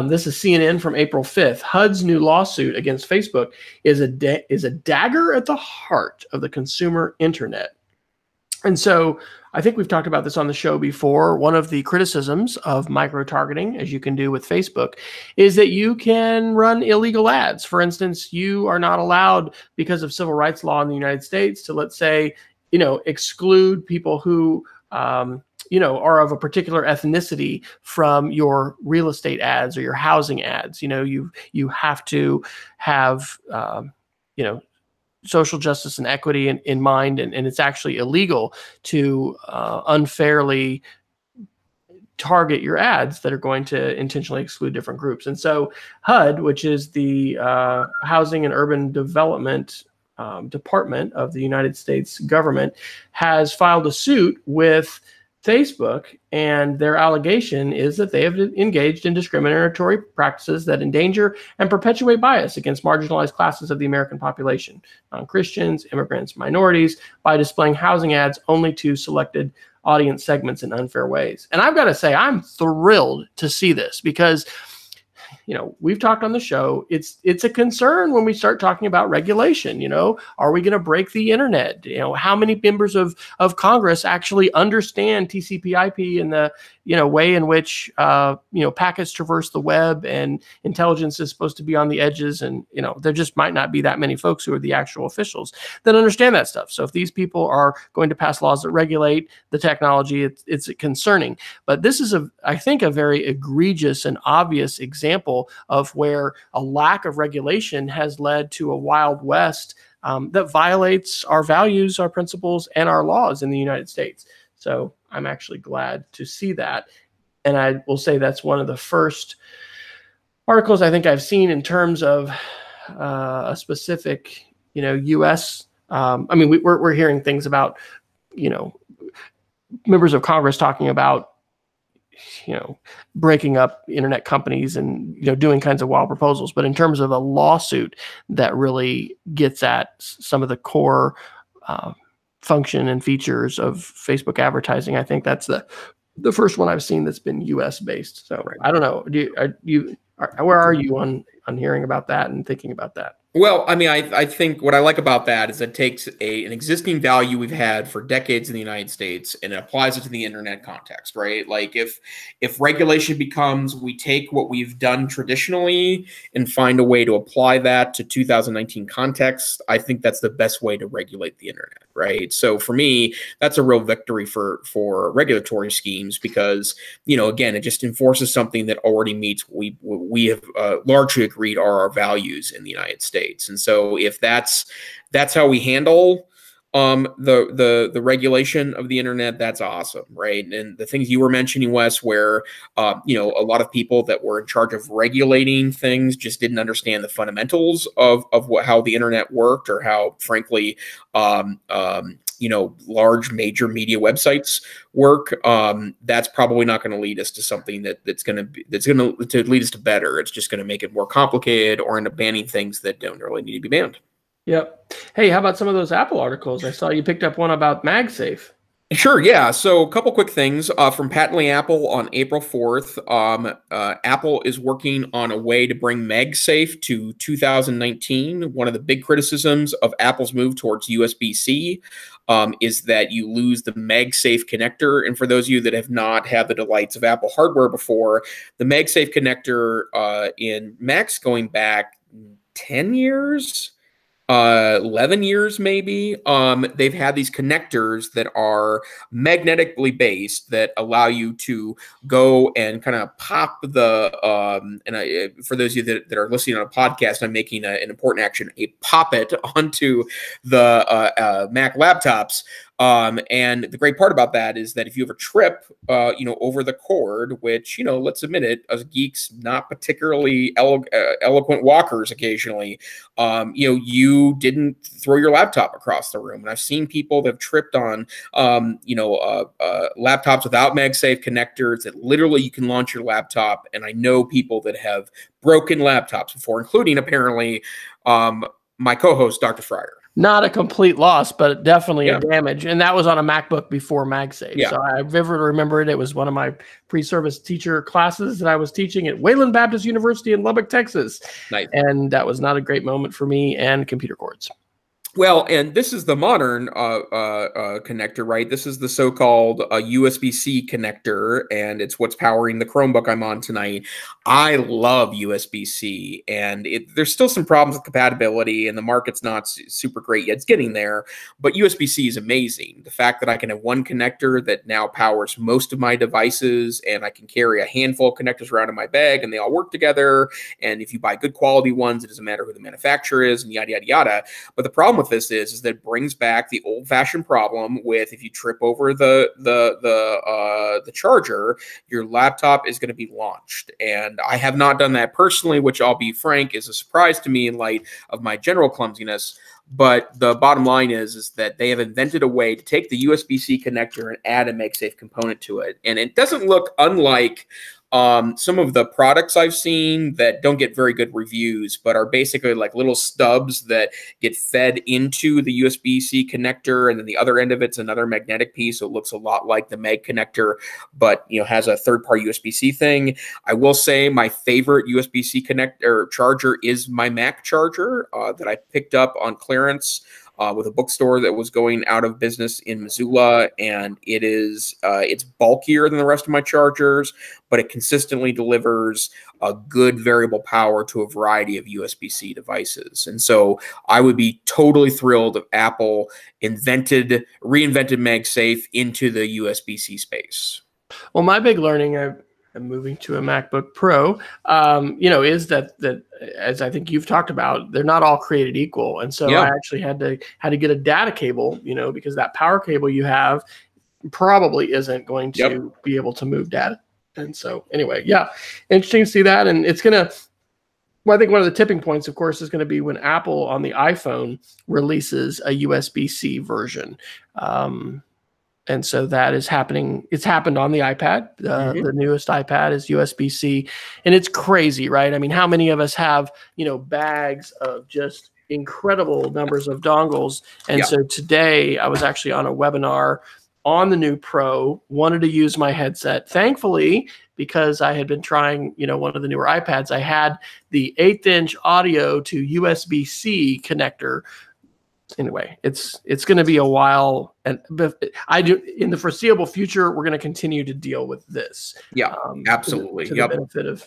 This is CNN from April 5th. HUD's new lawsuit against Facebook is a dagger at the heart of the consumer internet. And so I think we've talked about this on the show before. One of the criticisms of micro-targeting, as you can do with Facebook, is that you can run illegal ads. For instance, you are not allowed, because of civil rights law in the United States, to, let's say, exclude people who, are of a particular ethnicity from your real estate ads or your housing ads. You have to have, social justice and equity in mind, and it's actually illegal to unfairly target your ads that are going to intentionally exclude different groups. And so HUD, which is the Housing and Urban Development Department of the United States government, has filed a suit with Facebook, and their allegation is that they have engaged in discriminatory practices that endanger and perpetuate bias against marginalized classes of the American population, non-Christians, immigrants, minorities, by displaying housing ads only to selected audience segments in unfair ways. And I've got to say, I'm thrilled to see this because we've talked on the show. It's a concern when we start talking about regulation. Are we going to break the internet? How many members of Congress actually understand TCP/IP and the way in which packets traverse the web and intelligence is supposed to be on the edges, and there just might not be that many folks who are the actual officials that understand that stuff. So if these people are going to pass laws that regulate the technology, it's concerning. But this is I think a very egregious and obvious example of where a lack of regulation has led to a Wild West that violates our values, our principles, and our laws in the United States. So I'm actually glad to see that. And I will say that's one of the first articles I think I've seen in terms of a specific, U.S. We're hearing things about, members of Congress talking about, breaking up internet companies and, doing kinds of wild proposals. But in terms of a lawsuit that really gets at some of the core function and features of Facebook advertising, I think that's the first one I've seen that's been U.S. based. So I don't know. Where are you on hearing about that and thinking about that?
Well, I mean, I think what I like about that is it takes an existing value we've had for decades in the United States and it applies it to the internet context, right? Like if regulation becomes we take what we've done traditionally and find a way to apply that to 2019 context, I think that's the best way to regulate the internet, right? So for me, that's a real victory for regulatory schemes because, again, it just enforces something that already meets what we have largely agreed are our values in the United States. And so if that's how we handle the regulation of the internet, that's awesome, right? And the things you were mentioning, Wes, where a lot of people that were in charge of regulating things just didn't understand the fundamentals of how the internet worked, or how, frankly, large major media websites work. That's probably not going to lead us to something that's going to lead us to better. It's just going to make it more complicated or end up banning things that don't really need to be banned.
Yep. Hey, how about some of those Apple articles? I saw you picked up one about MagSafe.
Sure, yeah. So a couple quick things from Patently Apple on April 4th. Apple is working on a way to bring MagSafe to 2019. One of the big criticisms of Apple's move towards USB-C is that you lose the MagSafe connector. And for those of you that have not had the delights of Apple hardware before, the MagSafe connector in Macs going back 10 years, 11 years maybe, they've had these connectors that are magnetically based that allow you to go and kind of pop the for those of you that are listening on a podcast, I'm making an important action, pop it onto the Mac laptops. And the great part about that is that if you have a trip, over the cord, which, let's admit it, as geeks, not particularly eloquent walkers occasionally, you didn't throw your laptop across the room. And I've seen people that have tripped on, laptops without MagSafe connectors that literally you can launch your laptop. And I know people that have broken laptops before, including apparently my co-host, Dr. Fryer.
Not a complete loss, but definitely a damage. And that was on a MacBook before MagSafe. Yeah. So I vividly remember it. It was one of my pre-service teacher classes that I was teaching at Wayland Baptist University in Lubbock, Texas. Nice. And that was not a great moment for me and computer cords.
Well, and this is the modern connector, right? This is the so-called USB-C connector, and it's what's powering the Chromebook I'm on tonight. I love USB-C, and there's still some problems with compatibility, and the market's not super great yet. It's getting there, but USB-C is amazing. The fact that I can have one connector that now powers most of my devices, and I can carry a handful of connectors around in my bag, and they all work together, and if you buy good quality ones, it doesn't matter who the manufacturer is, and yada, yada, yada. But the problem with this is that it brings back the old-fashioned problem with if you trip over the charger, your laptop is going to be launched. And I have not done that personally, which I'll be frank is a surprise to me in light of my general clumsiness. But the bottom line is that they have invented a way to take the USB-C connector and add a MagSafe component to it. And it doesn't look unlike some of the products I've seen that don't get very good reviews, but are basically like little stubs that get fed into the USB-C connector, and then the other end of it's another magnetic piece. So it looks a lot like the Mag connector, but has a third-party USB-C thing. I will say my favorite USB-C connector charger is my Mac charger that I picked up on clearance with a bookstore that was going out of business in Missoula, and it's bulkier than the rest of my chargers, but it consistently delivers a good variable power to a variety of USB-C devices. And so I would be totally thrilled if Apple reinvented MagSafe into the USB-C space.
Well, my big learning, I'm moving to a MacBook Pro, is that as I think you've talked about, they're not all created equal. And so I actually had to get a data cable, because that power cable you have probably isn't going to be able to move data. And so anyway, interesting to see that. And it's going to, I think one of the tipping points, of course, is going to be when Apple on the iPhone releases a USB-C version. And so that is happening. It's happened on the iPad. The newest iPad is USB-C, and it's crazy, right? I mean, how many of us have, bags of just incredible numbers of dongles? And so today I was actually on a webinar on the new Pro, wanted to use my headset. Thankfully, because I had been trying, one of the newer iPads, I had the 1/8" audio to USB-C connector. Anyway, it's going to be a while, and in the foreseeable future, we're going to continue to deal with this.
Yeah, absolutely.
To the benefit of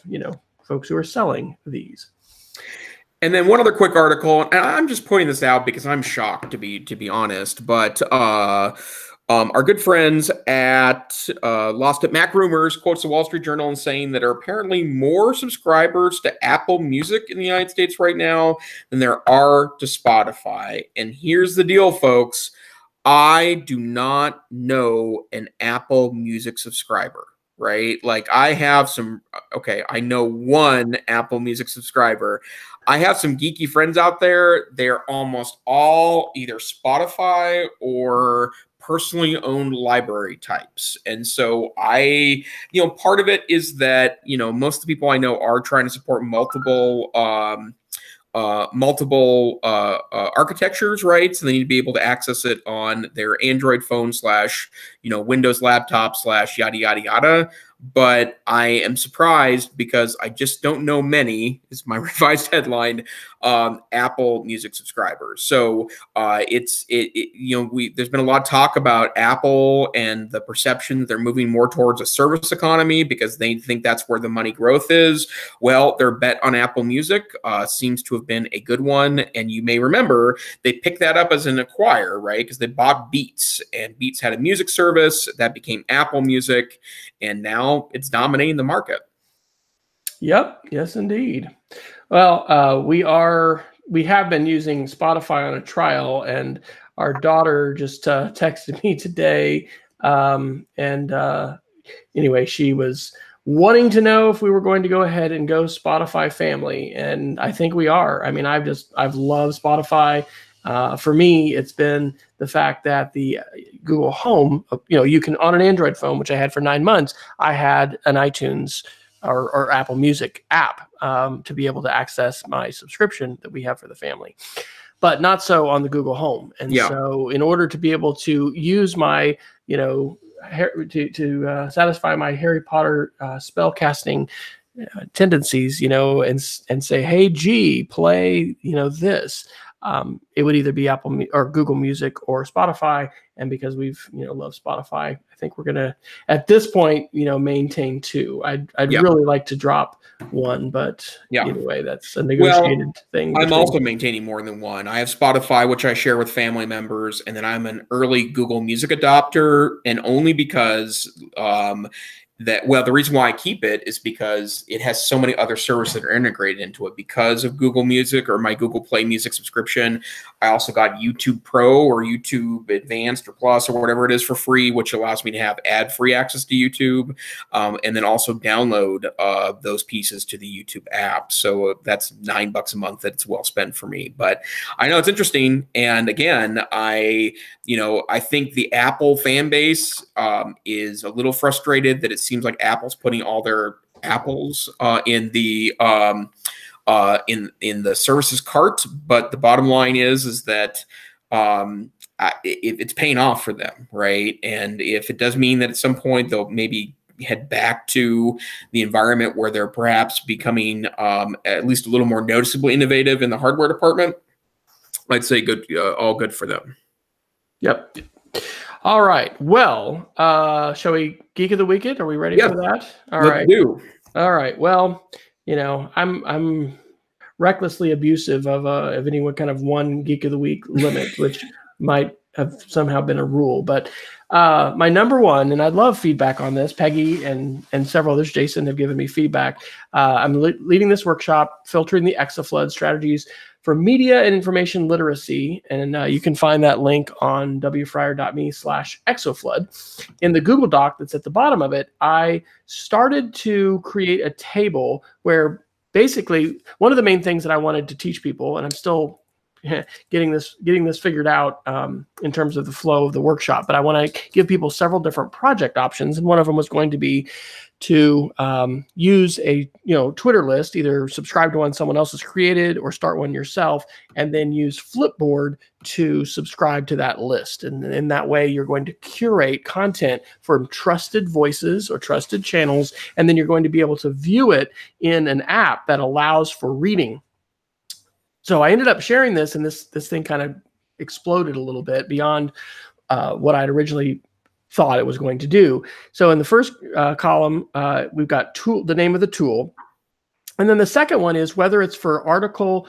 folks who are selling these.
And then one other quick article, and I'm just pointing this out because I'm shocked, to be honest, but our good friends at Lost at Mac Rumors quotes the Wall Street Journal and saying that there are apparently more subscribers to Apple Music in the United States right now than there are to Spotify. And here's the deal, folks. I do not know an Apple Music subscriber, right? Like I have I know one Apple Music subscriber. I have some geeky friends out there. They're almost all either Spotify or personally owned library types. And so part of it is that, most of the people I know are trying to support multiple architectures, right? So they need to be able to access it on their Android phone / Windows laptop / yada, yada, yada. But I am surprised because I just don't know many, is my revised headline, Apple Music subscribers. So there's been a lot of talk about Apple and the perception that they're moving more towards a service economy because they think that's where the money growth is. Well, their bet on Apple Music seems to have been a good one. And you may remember they picked that up as an acquire, right? Because they bought Beats, and Beats had a music service that became Apple Music. And now it's dominating the market.
Yep. Yes, indeed. Well, we have been using Spotify on a trial, and our daughter just texted me today. Anyway, she was wanting to know if we were going to go ahead and go Spotify family. And I think we are. I mean, I've loved Spotify. For me, it's been the fact that the Google Home, you can, on an Android phone, which I had for 9 months, I had an iTunes or Apple Music app to be able to access my subscription that we have for the family, but not so on the Google Home. And so in order to be able to use my, to satisfy my Harry Potter spell casting tendencies, and say, hey, G, play, this. It would either be Apple or Google Music or Spotify. And because we've, love Spotify, I think we're going to, at this point, maintain two. I'd really like to drop one, but anyway, that's a negotiated thing.
I'm also maintaining more than one. I have Spotify, which I share with family members, and then I'm an early Google Music adopter, and only because the reason why I keep it is because it has so many other services that are integrated into it. Because of Google Music or my Google Play Music subscription, I also got YouTube Pro or YouTube Advanced or Plus or whatever it is for free, which allows me to have ad-free access to YouTube, and then also download those pieces to the YouTube app. So that's $9 a month that's well spent for me. But I know it's interesting, and again, I think the Apple fan base is a little frustrated that it seems like Apple's putting all their apples in the services cart, but the bottom line is that it's paying off for them, right? And if it does mean that at some point they'll maybe head back to the environment where they're perhaps becoming at least a little more noticeably innovative in the hardware department, I'd say good, all good for them.
Yep. All right. Well, shall we geek of the weekend? Are we ready for that?
Let's do.
All right. Well, I'm recklessly abusive of any kind of one geek of the week limit, which might have somehow been a rule. But my number one, and I'd love feedback on this. Peggy and several others, Jason, have given me feedback. I'm leading this workshop, Filtering the Exaflood Strategies for Media and Information Literacy. And you can find that link on wfryer.me/exaflood. In the Google Doc that's at the bottom of it, I started to create a table where basically one of the main things that I wanted to teach people, and I'm still getting this figured out in terms of the flow of the workshop. But I want to give people several different project options, and one of them was going to be to use a Twitter list, either subscribe to one someone else has created or start one yourself, and then use Flipboard to subscribe to that list. And in that way, you're going to curate content from trusted voices or trusted channels, and then you're going to be able to view it in an app that allows for reading. So I ended up sharing this, and this thing kind of exploded a little bit beyond what I'd originally thought it was going to do. So in the first column, we've got the name of the tool. And then the second one is whether it's for article,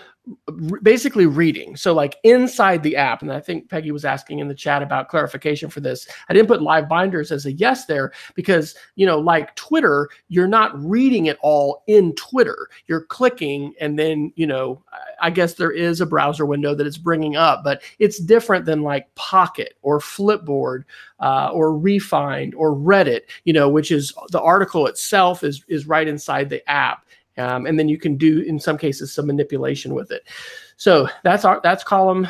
basically reading. So like inside the app, and I think Peggy was asking in the chat about clarification for this. I didn't put live binders as a yes there because, like Twitter, you're not reading it all in Twitter. You're clicking, and then, I guess there is a browser window that it's bringing up, but it's different than like Pocket or Flipboard or Refind or Reddit, which is the article itself is right inside the app. And then you can do, in some cases, some manipulation with it. So that's column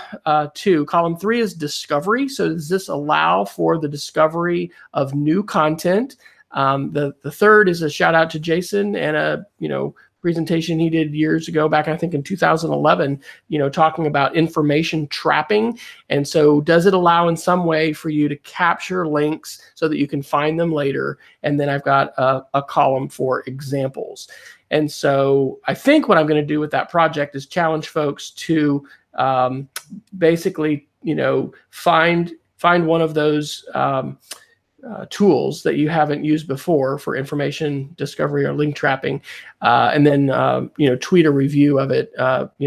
2. Column 3 is discovery. So does this allow for the discovery of new content? The third is a shout out to Jason and a presentation he did years ago, back I think in 2011, talking about information trapping. And so does it allow in some way for you to capture links so that you can find them later? And then I've got a column for examples. And so I think what I'm going to do with that project is challenge folks to basically, find one of those tools that you haven't used before for information discovery or link trapping, and then tweet a review of it,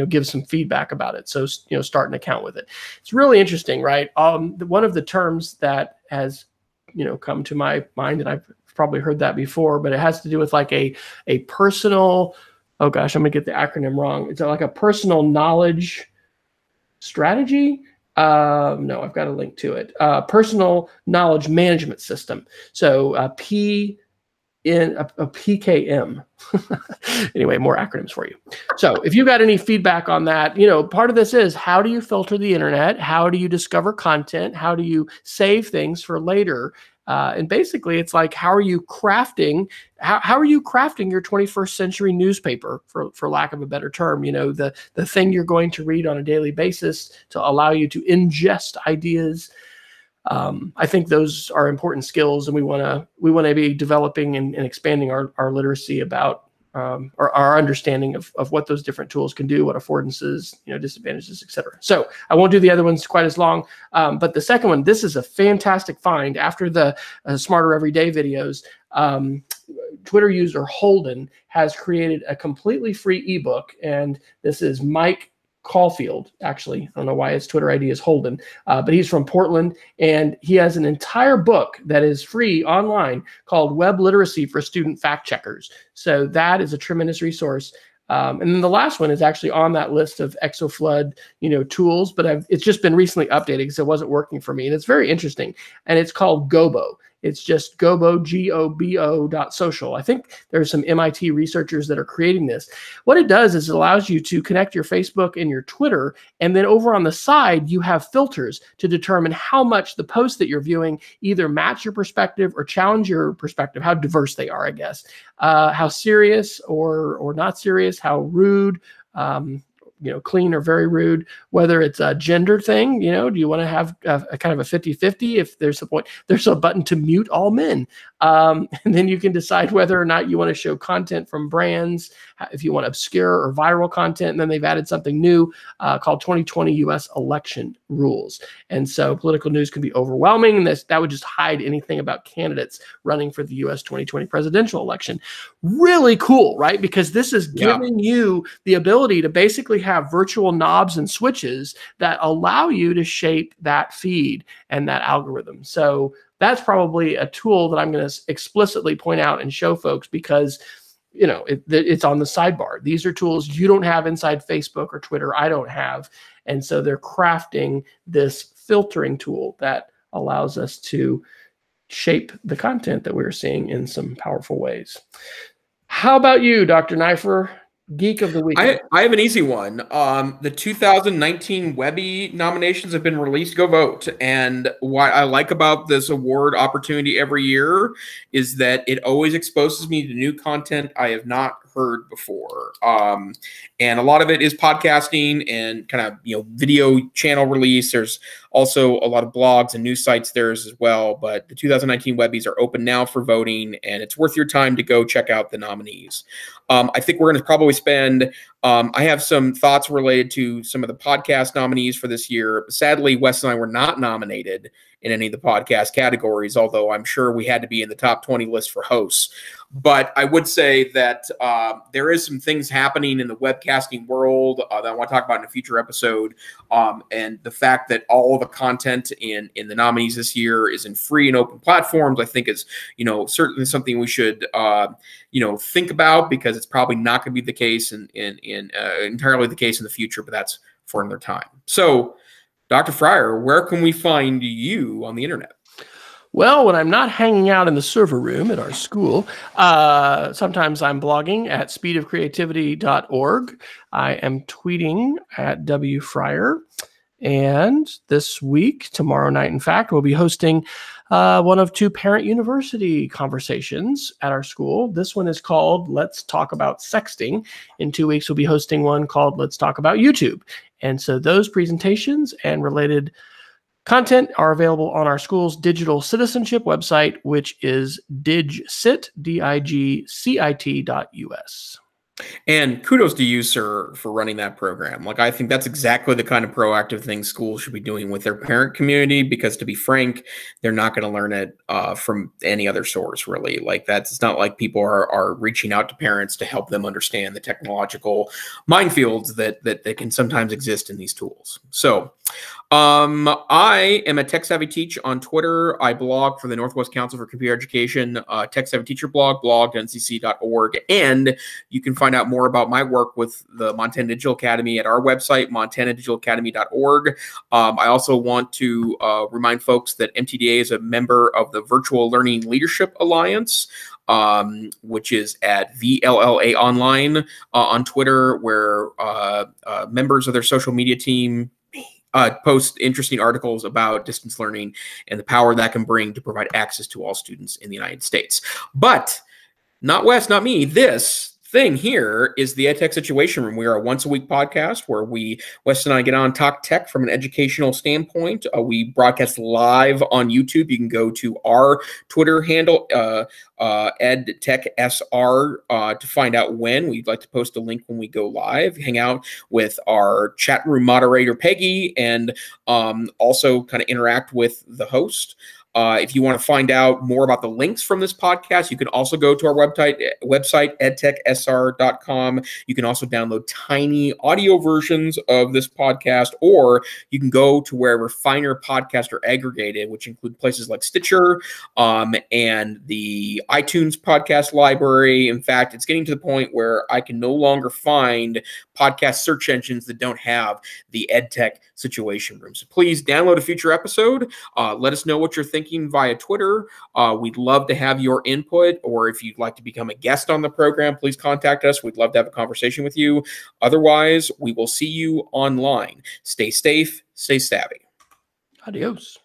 give some feedback about it. So start an account with it. It's really interesting, right? One of the terms that has come to my mind, and I've probably heard that before, but it has to do with like a personal, oh gosh, I'm gonna get the acronym wrong. It's like a personal knowledge strategy. No, I've got a link to it. Personal knowledge management system. So PKM. Anyway, more acronyms for you. So if you got any feedback on that, part of this is, how do you filter the internet? How do you discover content? How do you save things for later? And basically, it's like, how are you crafting your 21st century newspaper, for lack of a better term? The thing you're going to read on a daily basis to allow you to ingest ideas. I think those are important skills, and we want to be developing and expanding our literacy about or our understanding of what those different tools can do, what affordances, disadvantages, etc. So I won't do the other ones quite as long, but the second one, this is a fantastic find after the Smarter Everyday videos. Twitter user Holden has created a completely free ebook, and this is Mike Caulfield. Actually, I don't know why his Twitter ID is Holden, but he's from Portland, and he has an entire book that is free online called Web Literacy for Student Fact Checkers. So that is a tremendous resource. And then the last one is actually on that list of ExoFlood, tools, but it's just been recently updated because it wasn't working for me, and it's very interesting. And it's called Gobo. It's just Gobo, Gobo.social. I think there's some MIT researchers that are creating this. What it does is it allows you to connect your Facebook and your Twitter, and then over on the side, you have filters to determine how much the posts that you're viewing either match your perspective or challenge your perspective, how diverse they are, I guess, how serious or not serious, how rude, clean or very rude, whether it's a gender thing, do you want to have a kind of a 50-50? If there's a button to mute all men. And then you can decide whether or not you want to show content from brands, if you want obscure or viral content. And then they've added something new called 2020 US election rules. And so political news can be overwhelming, and that would just hide anything about candidates running for the US 2020 presidential election. Really cool, right? Because this is giving you the ability to basically have virtual knobs and switches that allow you to shape that feed and that algorithm. So that's probably a tool that I'm going to explicitly point out and show folks, because it's on the sidebar. These are tools you don't have inside Facebook or Twitter. I don't have. And so they're crafting this filtering tool that allows us to shape the content that we're seeing in some powerful ways. How about you, Dr. Neifer? Geek of the week.
I have an easy one. The 2019 Webby nominations have been released. Go vote. And what I like about this award opportunity every year is that it always exposes me to new content I have not heard before. And a lot of it is podcasting and kind of, video channel release. There's also a lot of blogs and news sites there as well. But the 2019 Webbies are open now for voting, and it's worth your time to go check out the nominees. I think we're going to probably spend, I have some thoughts related to some of the podcast nominees for this year. Sadly, Wes and I were not nominated in any of the podcast categories, although I'm sure we had to be in the top 20 list for hosts. But I would say that there is some things happening in the webcasting world that I want to talk about in a future episode. And the fact that all of the content in the nominees this year is in free and open platforms, I think is, certainly something we should, think about, because it's probably not going to be the case in entirely the case in the future, but that's for another time. So, Dr. Fryer, where can we find you on the internet?
Well, when I'm not hanging out in the server room at our school, sometimes I'm blogging at speedofcreativity.org. I am tweeting at wfryer. And this week, tomorrow night, in fact, we'll be hosting one of two parent university conversations at our school. This one is called Let's Talk About Sexting. In 2 weeks, we'll be hosting one called Let's Talk About YouTube. And so those presentations and related content are available on our school's digital citizenship website, which is digcit, digcit.us.
And kudos to you, sir, for running that program. I think that's exactly the kind of proactive thing schools should be doing with their parent community, because to be frank, they're not going to learn it from any other source, really. It's not like people are reaching out to parents to help them understand the technological minefields that can sometimes exist in these tools. So I am a Tech Savvy Teach on Twitter. I blog for the Northwest Council for Computer Education, Tech Savvy Teacher blog.ncc.org. And you can find out more about my work with the Montana Digital Academy at our website, montanadigitalacademy.org. I also want to remind folks that MTDA is a member of the Virtual Learning Leadership Alliance, which is at VLLA Online on Twitter, where members of their social media team post interesting articles about distance learning and the power that can bring to provide access to all students in the United States. But not Wes, not me. This thing here is the EdTech Situation Room. We are a once-a-week podcast where Wes and I get on talk tech from an educational standpoint. We broadcast live on YouTube. You can go to our Twitter handle, EdTechSR, to find out when. We'd like to post a link when we go live, hang out with our chat room moderator, Peggy, and also kind of interact with the host. If you want to find out more about the links from this podcast, you can also go to our website, edtechsr.com. You can also download tiny audio versions of this podcast, or you can go to wherever finer podcasts are aggregated, which include places like Stitcher and the iTunes podcast library. In fact, it's getting to the point where I can no longer find podcast search engines that don't have the EdTech Situation Room. So please download a future episode. Let us know what you're thinking via Twitter. We'd love to have your input, or if you'd like to become a guest on the program, please contact us. We'd love to have a conversation with you. Otherwise, we will see you online. Stay safe, stay savvy.
Adios.